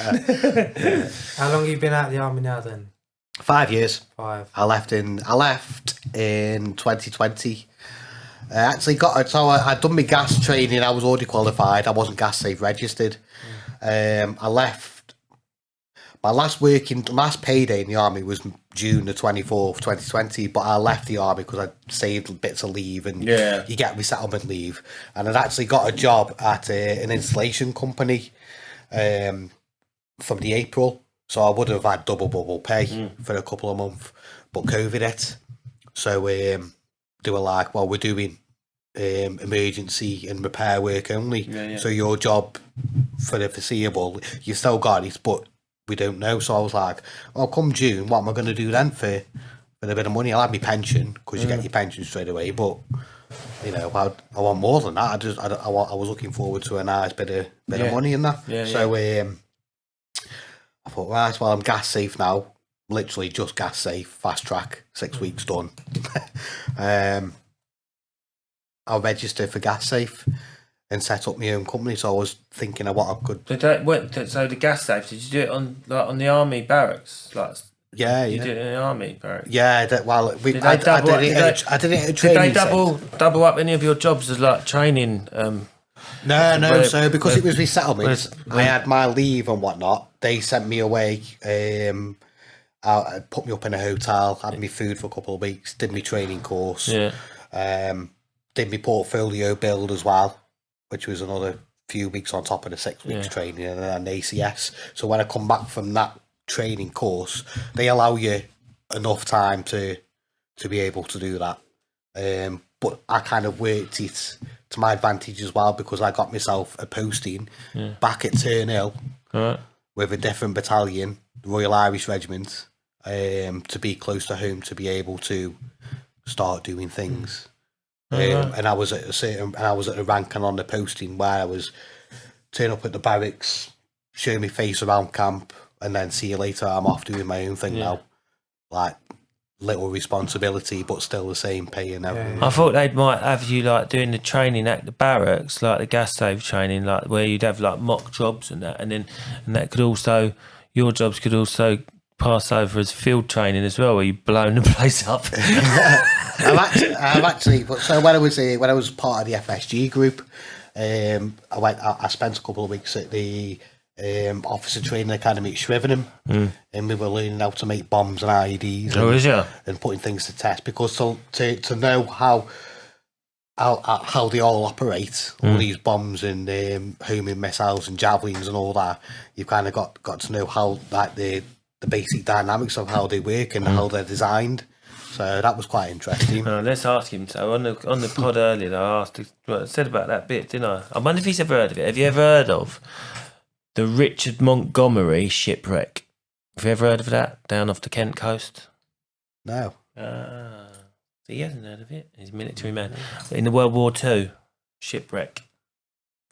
How long have you been out of the army now then? 5 years. 5. I left in 2020. I'd done my gas training. I was already qualified. I wasn't gas safe registered. I left. My last payday in the army was June the 24th, 2020, but I left the army because I saved bits of leave and you get resettlement leave. And I'd actually got a job at an installation company from the April, so I would have had double pay for a couple of months, but COVID hit. So they were like, well, we're doing emergency and repair work only, so your job for the foreseeable, you still got it, but we don't know. So I was like, well, come June, what am I going to do then for a bit of money? I'll have my pension because you get your pension straight away, but you know, I want more than that. I was looking forward to a nice bit of money in that. I thought, right, well, I'm gas safe now, literally just gas safe, fast track, 6 weeks done. I'll register for gas safe and set up my own company. So I was thinking of what I could. So the gas safe, did you do it on the army barracks? You did it in the army barracks. Yeah, I did it at a training. Did they double up any of your jobs as like training? No. So because it was resettlement, I had my leave and whatnot. They sent me away. Put me up in a hotel, had me food for a couple of weeks, did my training course. Did my portfolio build as well, which was another few weeks on top of the 6 weeks training and an ACS. So when I come back from that training course, they allow you enough time to be able to do that. But I kind of worked it to my advantage as well because I got myself a posting back at Turnhill with a different battalion, the Royal Irish Regiment, to be close to home to be able to start doing things. And I was at a rank and on the posting where I was turn up at the barracks, show me face around camp, and then see you later. I'm off doing my own thing now, like little responsibility, but still the same pay and everything. I thought they might have you like doing the training at the barracks, like the gas safe training, like where you'd have like mock jobs and that, and that could also, your jobs could also pass over as field training as well, where you blown the place up. I've actually, so when I was part of the FSG group, I spent a couple of weeks at the Officer Training Academy at Shrivenham, and we were learning how to make bombs and IEDs and putting things to test, because to know how they all operate, all these bombs and homing missiles and javelins and all that, you've kind of got to know how, like, the basic dynamics of how they work and how they're designed. So that was quite interesting. Let's ask him. So on the pod earlier, I said about that bit, didn't I? I wonder if he's ever heard of it. Have you ever heard of the Richard Montgomery shipwreck? Have you ever heard of that down off the Kent coast? No. So he hasn't heard of it. He's a military man. In the World War II, shipwreck.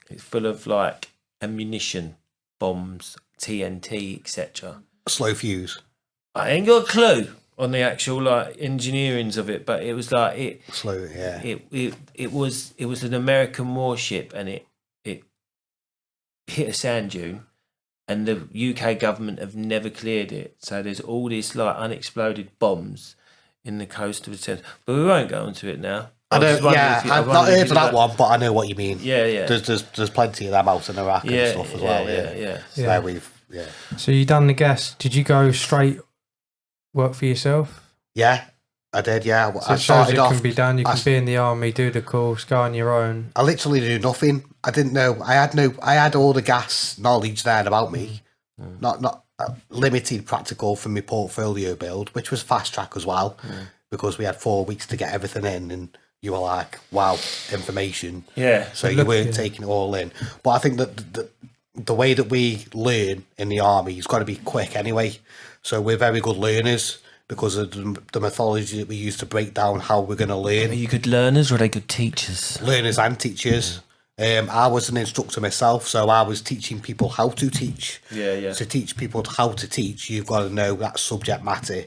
It's full of like ammunition, bombs, TNT, etc. Slow fuse. I ain't got a clue on the actual like engineerings of it, but it was like it. Slow, yeah. It was an American warship, and it hit a sand dune, and the UK government have never cleared it. So there's all these like unexploded bombs in the coast of the Thames. But we won't go into it now. I've not heard of that one, but I know what you mean. Yeah. There's plenty of them out in Iraq and stuff as well. Yeah. So So you done the gas? Did you go straight work for yourself? Yeah, I did. Yeah, So it shows it can be done. You can be in the army, do the course, go on your own. I literally do nothing. I didn't know. I had all the gas knowledge there about me. Not limited practical from my portfolio build, which was fast track as well, because we had 4 weeks to get everything in, and you were like, wow, information. Yeah. So you weren't taking it all in. But I think that the way that we learn in the army has got to be quick anyway. So we're very good learners because of the methodology that we use to break down how we're going to learn. Are you good learners or are they good teachers? Learners and teachers. I was an instructor myself, so I was teaching people how to teach. Yeah. To teach people how to teach, you've got to know that subject matter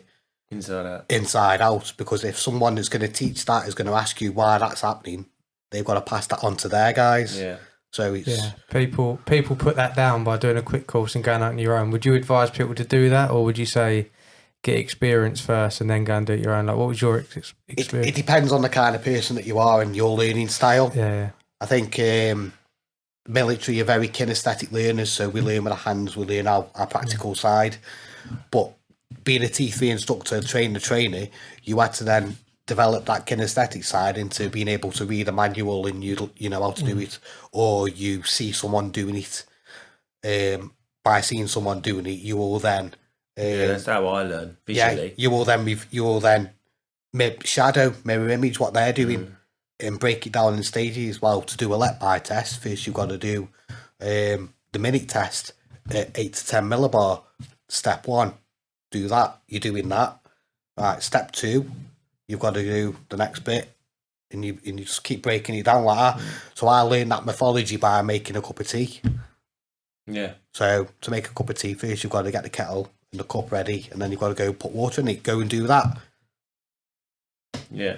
Inside out, because if someone is going to teach that is going to ask you why that's happening, they've got to pass that on to their guys. Yeah. So it's people put that down by doing a quick course and going out on your own. Would you advise people to do that, or would you say get experience first and then go and do it your own? Like, what was your experience? It depends on the kind of person that you are and your learning style. Yeah. I think military are very kinesthetic learners, so we learn with our hands, we learn our practical side. But being a T3 instructor, trainer, you had to then develop that kinesthetic side into being able to read a manual and you know how to do it, or you see someone doing it. By seeing someone doing it, you will then that's how I learn visually. Yeah, you will then shadow, mirror image what they're doing and break it down in stages. Well, to do a let-by test, first you've got to do the minute test at 8 to 10 millibar. Step 1, do that. You're doing that. Right, step 2, you've got to do the next bit, and you just keep breaking it down like that. So I learned that methodology by making a cup of tea. Yeah. So to make a cup of tea, first you've got to get the kettle and the cup ready, and then you've got to go put water in it. Go and do that. Yeah.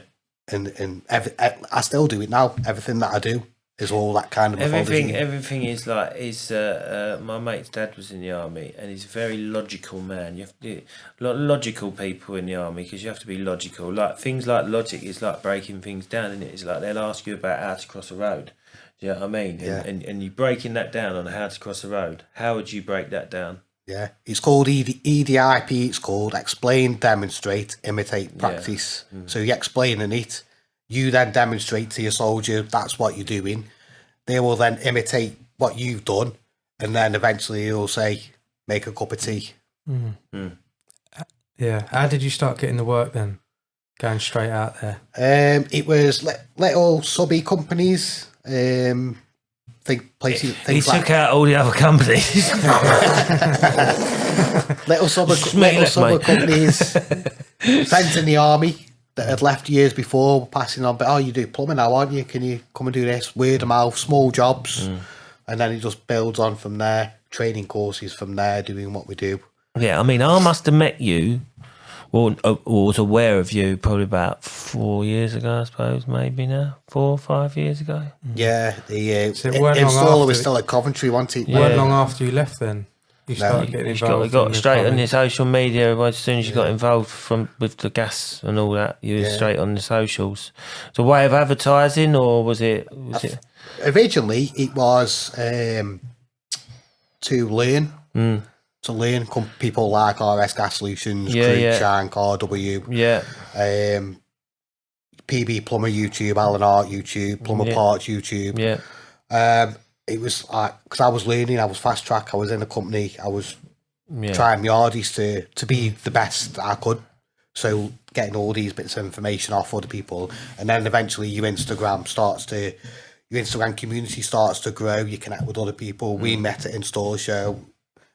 And I still do it now. Everything that I do is all that kind of methodology. Everything is like my mate's dad was in the army, and he's a very logical man. You have to a lot of logical people in the army, because you have to be logical. Like things like logic is like breaking things down, isn't it? It's like they'll ask you about how to cross a road. Do you know what I mean? Yeah. And you're breaking that down on how to cross a road. How would you break that down? Yeah, it's called EDIP. It's called explain, demonstrate, imitate, practice. Yeah. So you're explaining it. You then demonstrate to your soldier that's what you're doing. They will then imitate what you've done, and then eventually you'll say, make a cup of tea. Yeah. How did you start getting the work then? Going straight out there? It was little subby companies. Places. He took out all the other companies. little summer companies. Friends in the army that had left years before were passing on, but you do plumbing now, aren't you? Can you come and do this? Word of mouth, small jobs. And then it just builds on from there. Training courses from there, doing what we do. Yeah, I mean, I must have met you Well, I was aware of you probably about 4 years ago, I suppose, maybe now. 4 or 5 years ago. Yeah, the So it weren't long installer after- was still at Coventry, wasn't he? Weren't long after you left then? You started getting You involved. got in the straight on plumbing. your social media as soon as you got involved with the gas and all that. You were straight on the socials. It's a way of advertising, or was it? Originally, it was to learn. To learn people like RS Gas Solutions, Cruikshank, RW, PB Plumber YouTube, Alan Art YouTube, Plumber Parts YouTube. It was like, because I was learning, I was fast track, I was in a company, I was trying my hardest to be the best I could. So getting all these bits of information off other people, and then eventually your Instagram community starts to grow. You connect with other people. We met at Install Show,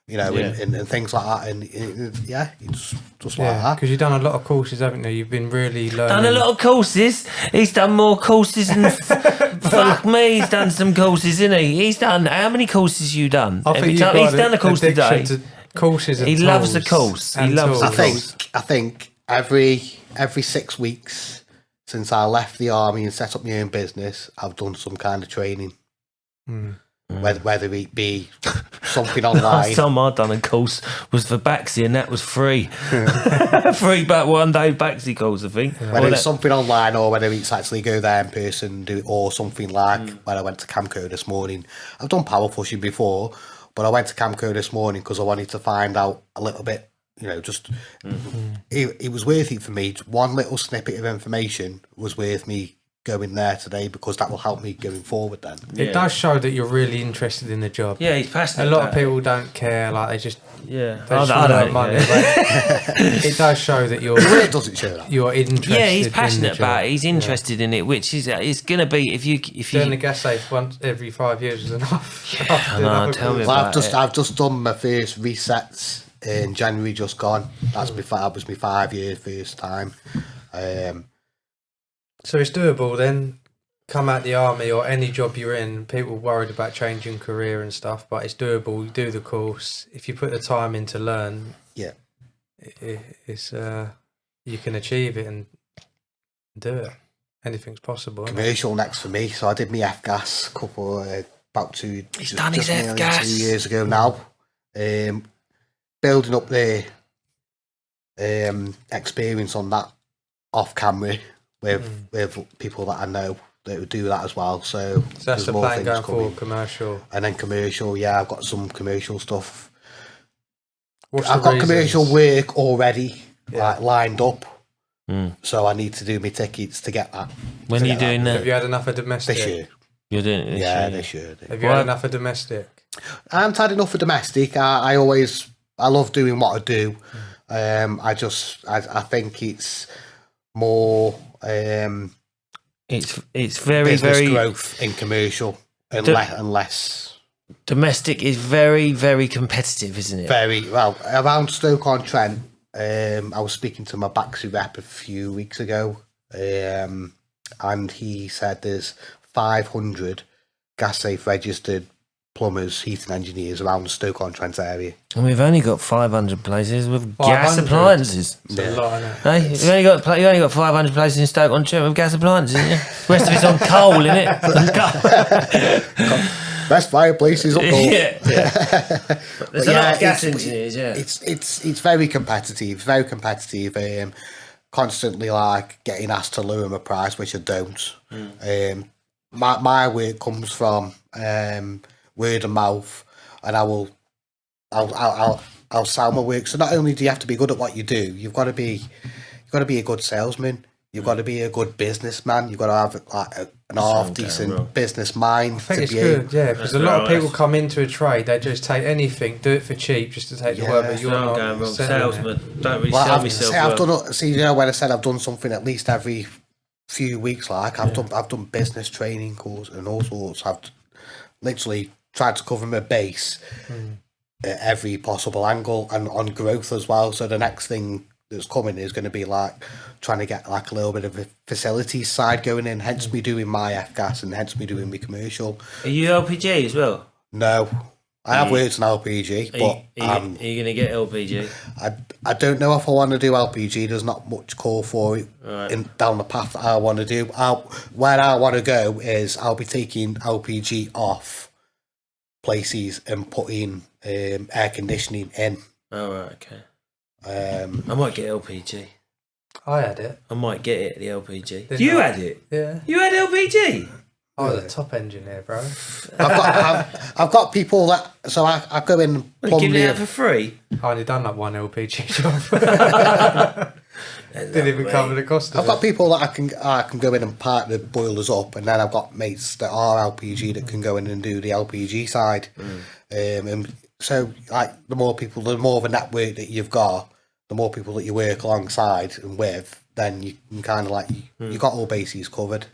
and things like that. And it's just like that. Because you've done a lot of courses, haven't you? You've been really learning. Done a lot of courses. He's done more courses than fuck me. He's done some courses, isn't he? He's done. How many courses you done? I think He's done a course today. Courses. He loves the course. He loves the course. I think every 6 weeks since I left the army and set up my own business, I've done some kind of training. Whether it be something online. Last time I done a course was for Baxi, and that was free. Free back 1 day Baxi course, I think. Whether it's something online or whether it's actually go there in person and do it, or something like when I went to Camco this morning. I've done power pushing before, but I went to Camco this morning because I wanted to find out a little bit. It was worth it for me. One little snippet of information was worth me going there today, because that will help me going forward then. It does show that you're really interested in the job. Yeah, he's passionate. A lot of people don't care, like they just I want don't money. yeah. But it does show that you're It doesn't show that. you're interested. Yeah, he's in passionate the job. about it. He's interested in it, which is it's gonna be if you Doing the gas safe once every 5 years is enough. I know, tell me Well, about I've just done my first resets in January just gone. That was my 5 year first time. So it's doable then. Come out the army or any job you're in, people worried about changing career and stuff, but it's doable. You do the course. If you put the time in to learn, it's you can achieve it and do it. Anything's possible. Commercial next for me. So I did my F-gas about 2 He's done his F-gas 2 years ago now. Building up the experience on that off camera with people that I know that would do that as well. So that's the plan going forward, commercial. And then commercial, I've got some commercial stuff. I've got commercial work already lined up. So I need to do my tickets to get that. When are you doing that? Have you had enough of domestic? This year. You're doing it this year. Have you had enough of domestic? I haven't had enough of domestic. I love doing what I do. I think it's more it's very business very growth in commercial and less domestic is very very competitive, isn't it? Very well around Stoke-on-Trent. I was speaking to my Baxi rep a few weeks ago, and he said there's 500 gas safe registered plumbers, heating engineers around the Stoke-on-Trent area. And we've only got 500 places with gas appliances. It's a lot, isn't it? Hey, you've only got 500 places in Stoke-on-Trent with gas appliances, isn't you? The rest of it's on coal, isn't it? Best fireplaces up north. Yeah. There's a lot of gas engineers. Yeah, it's very competitive. Very competitive. Constantly like getting asked to lower my price, which I don't. My work comes from word of mouth, and I'll sell my work. So not only do you have to be good at what you do, you've got to be a good salesman. You've got to be a good businessman. You've got to have like an half decent business mind. I think it's good, because a lot of people come into a trade, they just take anything, do it for cheap, just to take the work. But you're not going wrong. Salesman. Don't really sell myself. When I said I've done something at least every few weeks, like I've done business training course and all sorts. I've literally tried to cover my base at every possible angle and on growth as well. So the next thing that's coming is going to be like trying to get like a little bit of a facilities side going in, hence me doing my F-gas and hence me doing my commercial. Are you LPG as well? No, I have worked on LPG, but are you going to get LPG? I don't know if I want to do LPG. There's not much call for it down the path that I want to do. Where I want to go is I'll be taking LPG off places and putting air conditioning in. Oh, right, okay. I might get LPG. I had it. I might get it, the LPG. Didn't You I? had it? Yeah. You had LPG? I was a top engineer, bro. I've got people that I go in and Well, plumb giving it out the. for free? I only done like one LPG job. Didn't even cover the cost of I've got it. people that I can go in and park the boilers up, and then I've got mates that are LPG that can go in and do the LPG side. And so, like, the more of a network that you've got, the more people that you work alongside and with, then you can kind of like you got all bases covered.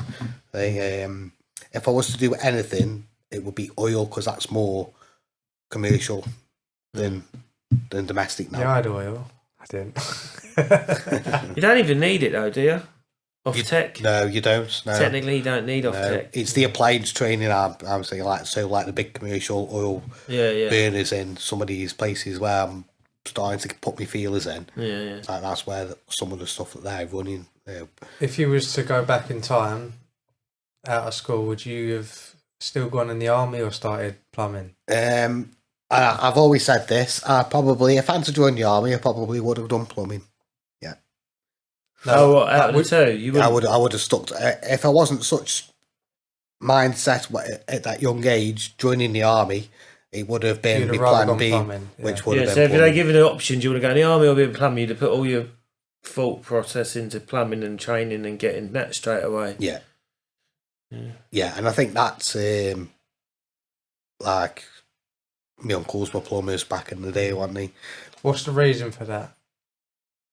If I was to do anything, it would be oil, because that's more commercial than domestic now. Yeah, I had oil. I didn't. You don't even need it, though, do you? Off-tech? No, you don't. No. Technically, you don't need off-tech. It's the appliance training I'm saying, like the big commercial oil burners in some of these places where I'm starting to put my feelers in. Yeah. Like, that's where some of the stuff that they're running. If you was to go back in time, out of school, would you have still gone in the army or started plumbing? I've always said this. If I had to join the army, I probably would have done plumbing. Yeah. No, what, out of the two? You I would have stuck to, if I wasn't such mindset at that young age, joining the army, it would have been You'd my have rather plan gone B, plumbing, yeah. which would Yeah, have so been if they plumbing. given an option, do you want to go in the army or be in plumbing? You'd have put all your thought process into plumbing and training and getting that straight away. Yeah. Yeah, and I think that's like my uncles were plumbers back in the day, weren't they? What's the reason for that?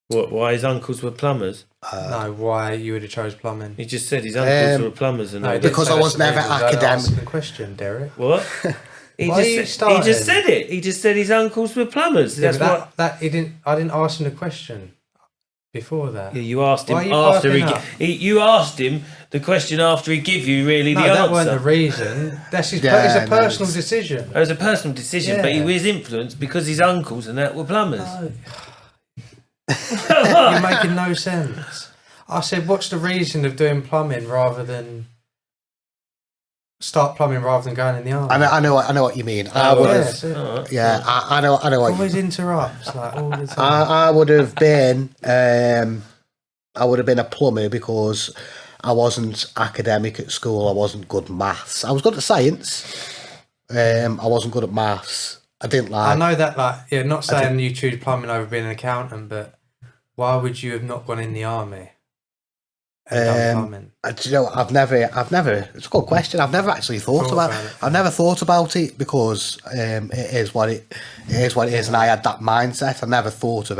What? Why his uncles were plumbers? No, why you would have chose plumbing? He just said his uncles were plumbers, and No, all he that. didn't Because say I that's was the never reason. That academic. asking the question, Derek. What? He Why are you just starting? said it. He just said his uncles were plumbers. Yeah, That's but what. that he didn't. I didn't ask him the question before that. Yeah, you asked him Why are you after parking up? you asked him the question after he give you really No, the that answer. wasn't the reason. That's his. Yeah, it's a no, personal decision. It was a personal decision, but he Yeah. was influenced because his uncles and that were plumbers. No. You're making no sense. I said, what's the reason of doing plumbing rather than start plumbing rather than going in the army? I know what you mean. I Oh, would Yeah, have. that's it. Alright. Yeah, I know what you Always interrupts, like all the time. I would have been a plumber because I wasn't academic at school. I wasn't good at maths. I was good at science. I wasn't good at maths. I didn't I like. know that, like, yeah, not saying you choose plumbing over being an accountant, but why would you have not gone in the army and done plumbing? Do you know, I've never. It's a good question. I've never actually thought about it. I've never thought about it because it is what it is, and I had that mindset. I never thought of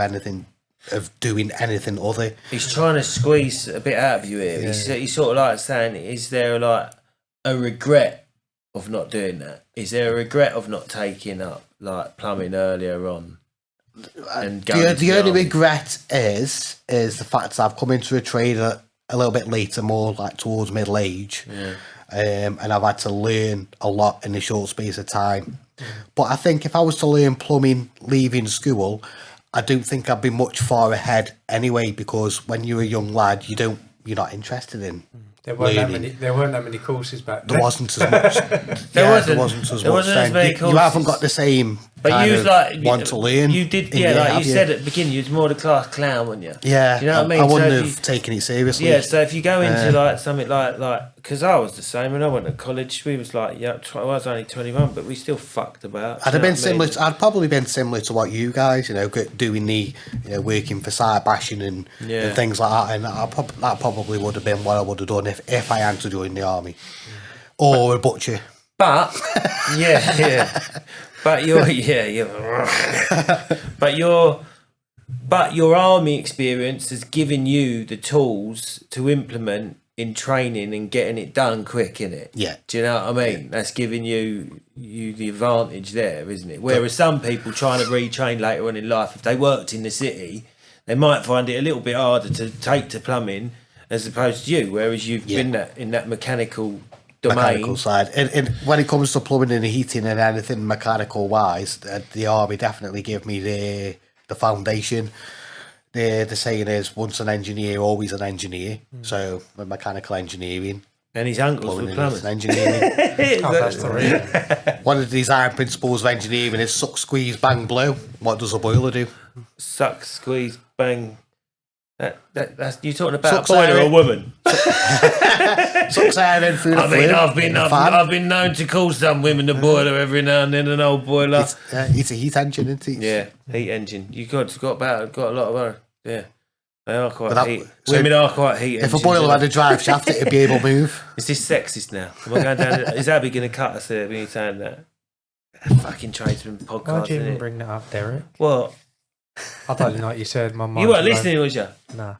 doing anything other. He's trying to squeeze a bit out of you here. He's sort of like saying, is there like a regret of not doing that? Is there a regret of not taking up like plumbing earlier on? And going The only regret is the fact that I've come into a trade a little bit later, more like towards middle age, and I've had to learn a lot in a short space of time. But I think if I was to learn plumbing leaving school, I don't think I'd be much far ahead anyway, because when you're a young lad, you're not interested in There weren't that learning. many. There weren't that many courses back then. There wasn't as much. There wasn't wasn't as much. as many You haven't courses. got the same. But kind you was of like want to learn. You did, in yeah. there, Like have you said at the beginning, you was more the class clown, weren't you? Yeah, Do you know what I mean? I wouldn't So if have taken it seriously. Yeah, so if you go into like something like because I was the same when I went to college, we was like, I was only 21, but we still fucked about. I'd have been similar. I'd probably been similar to what you guys, doing the, working for side bashing and things like that. And that probably would have been what I would have done if I had to join the army or a butcher. But but your army experience has given you the tools to implement in training and getting it done quick, innit? Yeah. Do you know what I mean? That's giving you the advantage there, isn't it? Whereas some people trying to retrain later on in life, if they worked in the city, they might find it a little bit harder to take to plumbing as opposed to you. Whereas you've been in that mechanical mechanical side. And when it comes to plumbing and heating and anything mechanical wise, the army definitely give me the foundation. The saying is, once an engineer, always an engineer. So with mechanical engineering. And his uncles were plumbers. Engineering. That's the reason. One of the design principles of engineering is suck, squeeze, bang, blow. What does a boiler do? Suck, squeeze, bang. That's you talking about Sucks a boiler air or a in. woman? Sucks air in through the flue. I've been known to call some women a boiler every now and then, an old boiler. It's a heat engine, isn't it? Yeah, heat engine. You got a lot of her. Yeah, they are quite But heat. Women are quite heat. If a engines, boiler aren't had a drive shaft, it'd be able to move. they? Is this sexist now? Am I going down? Is Abby going to cut us here when you saying that? Fucking tradesman podcast. Why'd you even innit? bring that up, Derek? What? I don't know what you said. My mind. You weren't listening, was you? Nah.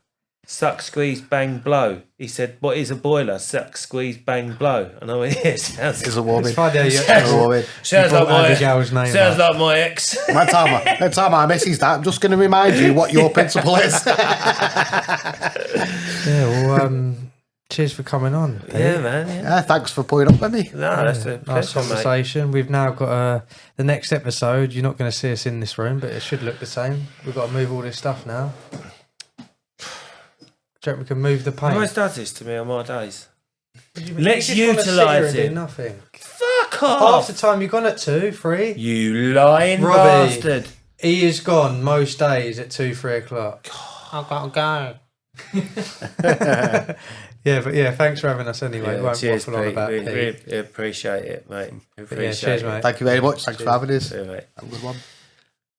Suck, squeeze, bang, blow. He said, "What is a boiler? Suck, squeeze, bang, blow." And I went, "Yeah, sounds It's a woman. It's funny how you It's a woman. sounds like Abigail's my name. sounds out. like my ex." Next time I misses that, I'm just going to remind you what your principle is. Yeah, well, cheers for coming on. Pete. Yeah, man. Yeah. Thanks for putting up with me. No, that's a Nice pleasure, mate. conversation. We've now got the next episode. You're not going to see us in this room, but it should look the same. We've got to move all this stuff now. Do you reckon we can move the He paint? always does this to me on my days. You Let's just wanna sit here utilise and do it. Nothing. Fuck Half off, the time you've gone at 2, 3. you lying Robbie. bastard. He is gone most days at 2, 3 o'clock. I've got to go. Yeah, but yeah, thanks for having us anyway. Yeah, Won't cheers, waffle on Pete. about Pete. Really appreciate it, mate. But Appreciate yeah, cheers, it. mate. Thank you very much. Thanks for having us. Yeah, mate. Have a good one.